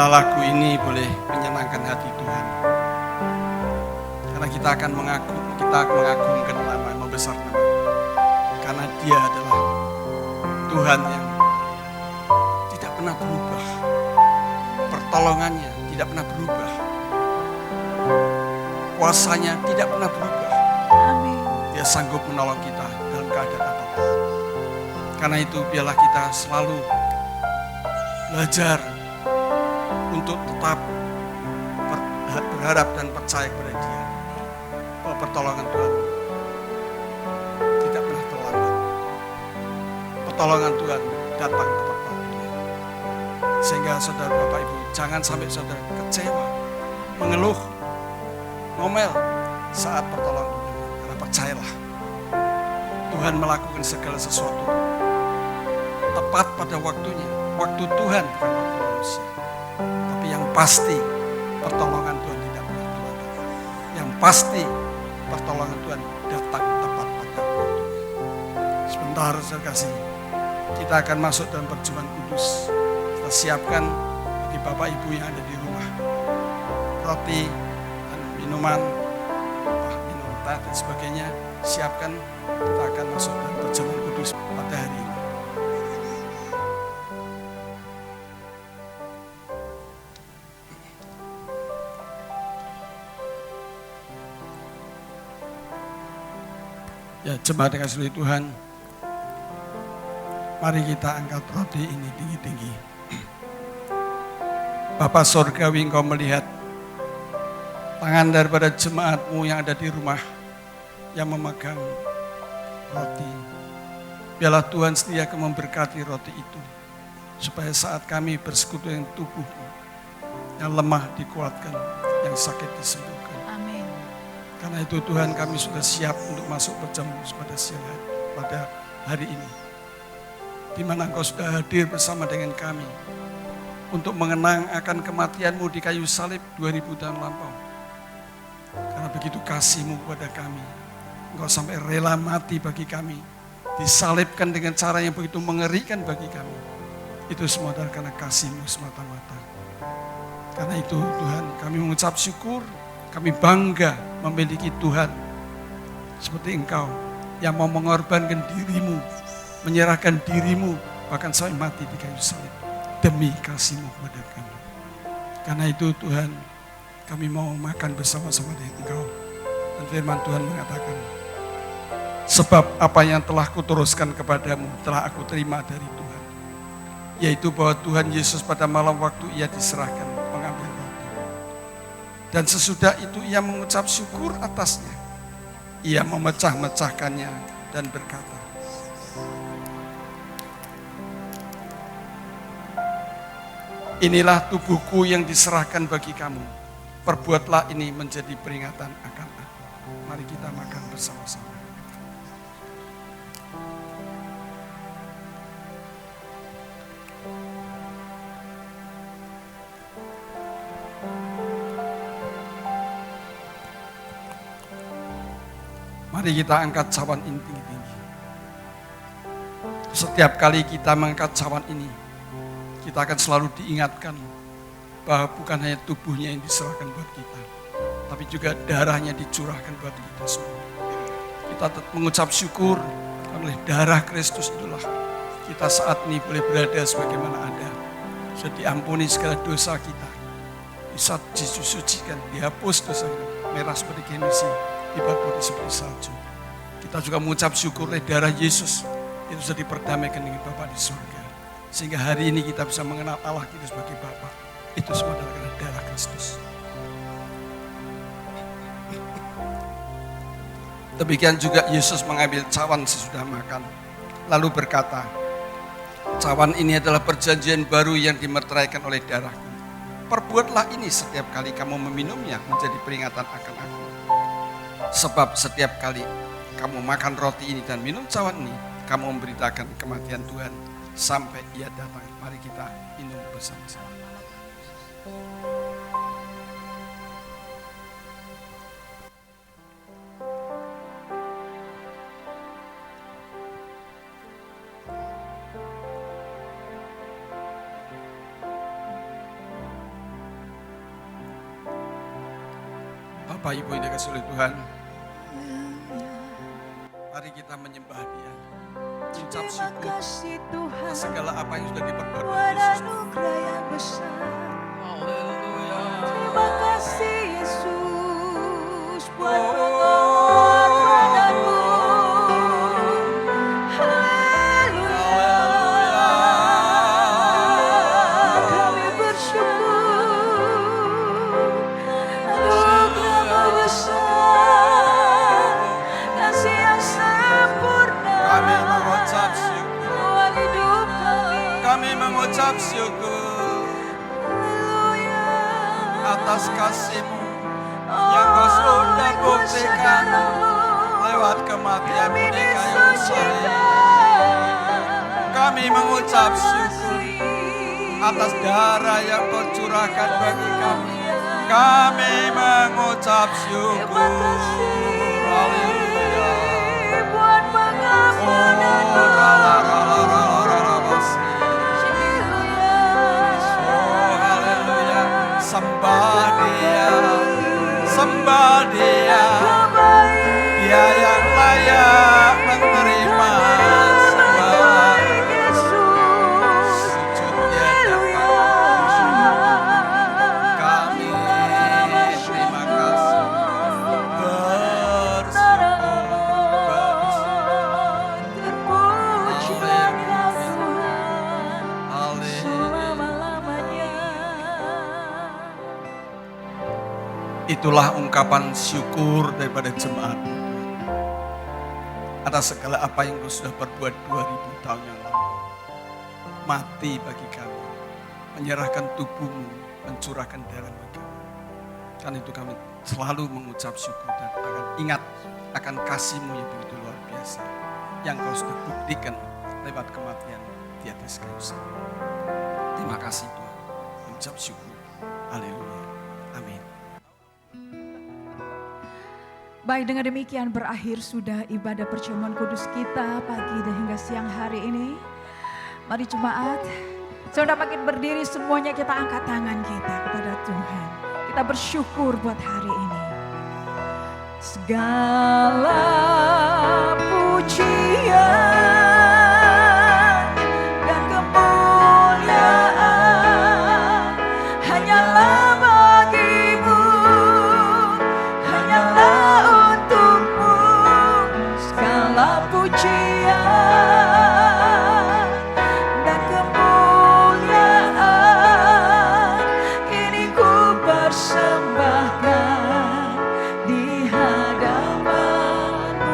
Lagu ini boleh menyenangkan hati Tuhan. Karena kita akan mengagungkan nama, membesar nama. Karena Dia adalah Tuhan yang tidak pernah berubah. Pertolongannya tidak pernah berubah. Kuasanya tidak pernah berubah. Amin. Dia sanggup menolong kita dalam keadaan apapun. Karena itu biarlah kita selalu belajar untuk tetap berharap dan percaya kepada Dia bahwa pertolongan Tuhan tidak pernah terlambat. Pertolongan Tuhan datang tepat waktunya. Sehingga saudara Bapak Ibu jangan sampai saudara kecewa, mengeluh, ngomel saat pertolongan Tuhan. Karena percayalah Tuhan melakukan segala sesuatu tepat pada waktunya. Waktu Tuhan bukan waktu manusia. Yang pasti pertolongan Tuhan tidak pernah terlambat. Yang pasti pertolongan Tuhan datang tepat pada waktunya. Sebentar saya kasih, kita akan masuk dalam perjamuan kudus. Kita siapkan bagi Bapak Ibu yang ada di rumah roti dan minuman, minum teh dan sebagainya. Siapkan, kita akan masuk dalam perjamuan kudus pada hari ini. Ya, jemaat yang kasih Tuhan, mari kita angkat roti ini tinggi-tinggi. Bapa Sorgawi, Engkau melihat tangan daripada jemaat-Mu yang ada di rumah yang memegang roti. Biarlah Tuhan setia akan memberkati roti itu, supaya saat kami bersekutu dengan tubuh-Mu, yang lemah dikuatkan, yang sakit disembuhkan. Karena itu Tuhan, kami sudah siap untuk masuk berjamuan pada siang hari, pada hari ini. Di mana Engkau sudah hadir bersama dengan kami untuk mengenang akan kematian-Mu di kayu salib 2000 tahun lampau. Karena begitu kasih-Mu kepada kami, Engkau sampai rela mati bagi kami, disalibkan dengan cara yang begitu mengerikan bagi kami. Itu semua karena kasih-Mu semata-mata. Karena itu Tuhan, kami mengucap syukur. Kami bangga memiliki Tuhan seperti Engkau yang mau mengorbankan diri-Mu, menyerahkan diri-Mu bahkan sampai mati di kayu salib demi kasih-Mu kepada kami. Karena itu Tuhan, kami mau makan bersama-sama dengan Engkau. Dan firman Tuhan mengatakan, sebab apa yang telah kuteruskan kepadamu telah aku terima dari Tuhan, yaitu bahwa Tuhan Yesus pada malam waktu Ia diserahkan mengambil roti. Dan sesudah itu Ia mengucap syukur atasnya. Ia memecah-mecahkannya dan berkata, inilah tubuhku yang diserahkan bagi kamu. Perbuatlah ini menjadi peringatan akan aku. Mari kita makan bersama-sama. Mari kita angkat cawan ini tinggi-tinggi. Setiap kali kita mengangkat cawan ini, kita akan selalu diingatkan bahwa bukan hanya tubuhnya yang diserahkan buat kita, tapi juga darahnya dicurahkan buat kita semua. Kita mengucap syukur oleh darah Kristus itulah kita saat ini boleh berada sebagaimana ada. Sudah diampuni segala dosa kita, bisa disucikan, dihapus dosa kita, merah seperti genusi, dibaptis seperti salju. Kita juga mengucap syukur oleh darah Yesus itu sudah diperdamaikan dengan Bapa di surga. Sehingga hari ini kita bisa mengenal Allah kita sebagai Bapa. Itu semua adalah karena darah Kristus. Demikian juga Yesus mengambil cawan sesudah makan. Lalu berkata, cawan ini adalah perjanjian baru yang dimeteraikan oleh darahku. Perbuatlah ini setiap kali kamu meminumnya menjadi peringatan akan aku. Sebab setiap kali kamu makan roti ini dan minum cawan ini, kamu memberitakan kematian Tuhan sampai Ia datang. Mari kita minum bersama-sama. Bapak Ibu yang dikasihi oleh Tuhan, mari kita menyembah Dia. Ucap syukur atas segala apa yang sudah diperbuat oleh Yesus. Haleluya. Terima kasih Yesus buat pengorbananmu. Haleluya. Kami bersyukur. Anugerah besar, kasih yang sempurna. Kami mengucap syukur. Tuhan hidup kami. Kami mengucap syukur atas kasih-Mu yang Kau sudah buktikan lewat kematian-Mu di kayu salib. Kami mengucap syukur atas darah yang Kau curahkan bagi kami. Kami mengucap syukur. Haleluya. Buat pengampunanmu. Oh, haleluya. Sembah Dia, sembah Dia. Dia yang layak menerima sembah. Sujudnya kami terima kasih. Itulah ungkapan syukur daripada jemaat. Atas segala apa yang Kau sudah perbuat 2000 tahun yang lalu. Mati bagi kami. Menyerahkan tubuh-Mu, mencurahkan darah bagi kami. Karena itu kami selalu mengucap syukur dan akan ingat akan kasih-Mu yang begitu luar biasa. Yang Kau sudah buktikan lewat kematian di atas kayu salib. Terima kasih Tuhan. Mengucap syukur. Haleluya. Amin. Baik, dengan demikian berakhir sudah ibadah perjamuan kudus kita pagi dan hingga siang hari ini. Mari jemaat, sudah makin berdiri semuanya kita angkat tangan kita kepada Tuhan. Kita bersyukur buat hari ini. Segala pujian dan kemuliaan hanyalah bagimu, hanyalah untukmu. Segala pujian dan kemuliaan kini ku persembahkan di hadapanmu.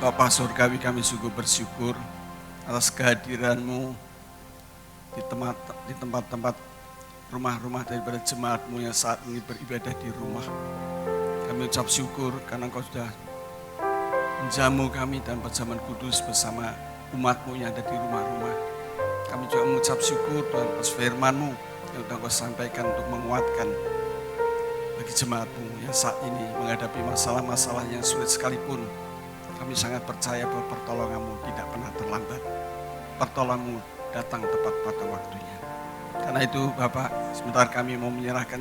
Bapa surgawi, kami sungguh bersyukur atas kehadiran-Mu di tempat-tempat rumah-rumah daripada jemaat-Mu yang saat ini beribadah di rumah. Kami ucap syukur karena Engkau sudah menjamu kami dan perjamuan kudus bersama umat-Mu yang ada di rumah-rumah. Kami juga mengucap syukur Tuhan atas firman-Mu yang sudah Engkau sampaikan untuk menguatkan bagi jemaat-Mu yang saat ini menghadapi masalah-masalah yang sulit sekalipun. Kami sangat percaya bahwa pertolongan-Mu tidak pernah terlambat. Pertolongan-Mu datang tepat pada waktunya. Karena itu Bapak, sebentar kami mau menyerahkan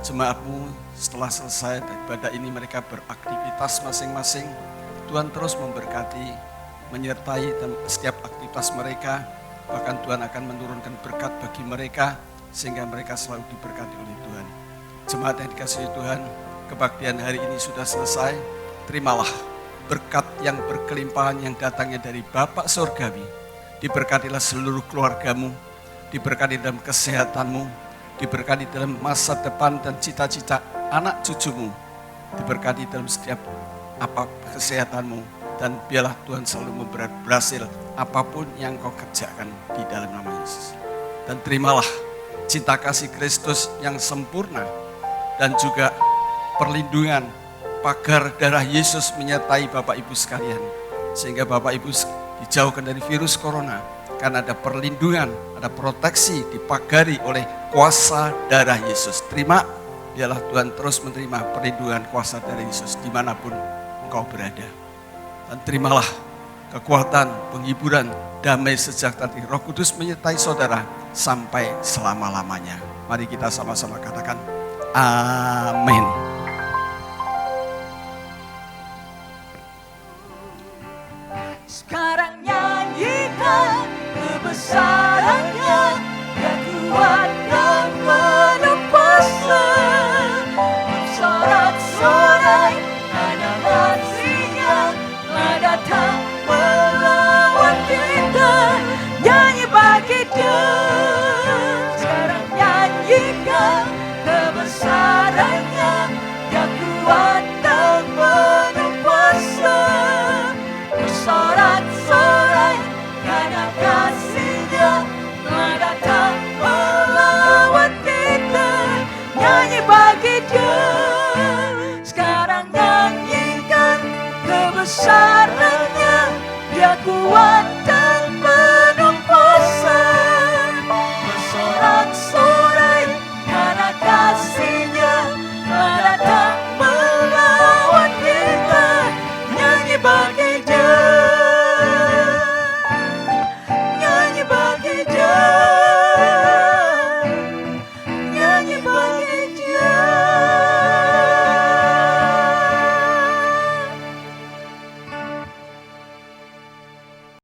jemaat-Mu. Setelah selesai ibadah ini mereka beraktivitas masing-masing. Tuhan terus memberkati, menyertai dalam setiap aktivitas mereka. Bahkan Tuhan akan menurunkan berkat bagi mereka sehingga mereka selalu diberkati oleh Tuhan. Jemaat yang dikasihi Tuhan, kebaktian hari ini sudah selesai. Terimalah berkat yang berkelimpahan yang datangnya dari Bapa Surgawi. Diberkatilah seluruh keluargamu, diberkati dalam kesehatanmu, diberkati dalam masa depan dan cita-cita anak cucumu, diberkati dalam setiap apa kesehatanmu, dan biarlah Tuhan selalu berhasil apapun yang kau kerjakan di dalam nama Yesus. Dan terimalah cinta kasih Kristus yang sempurna dan juga perlindungan pagar darah Yesus menyertai Bapak Ibu sekalian. Sehingga Bapak Ibu dijauhkan dari virus corona. Karena ada perlindungan, ada proteksi dipagari oleh kuasa darah Yesus. Terima, biarlah Tuhan terus menerima perlindungan kuasa darah Yesus dimanapun engkau berada. Dan terimalah kekuatan, penghiburan, damai sejahtera Roh Kudus menyertai saudara sampai selama-lamanya. Mari kita sama-sama katakan, amin. Sekarang nyanyikan kebesarannya, yang kuat dan penuh kuasa. Sorak-sorai nada kasih-Nya telah datang melawan kita. Nyanyi bagi Dia. Sekarang nyanyikan kebesarannya, yang kuat dan penuh kuasa. Sorak-sorai karena kasih-Nya telah datang melawan kita. Nyanyi bagi Dia. Sekarang nyanyikan kebesarannya, Dia kuat dan penuh kuasa. Bersorak-sorai karena kasih-Nya telah datang melawan kita. Nyanyi bagi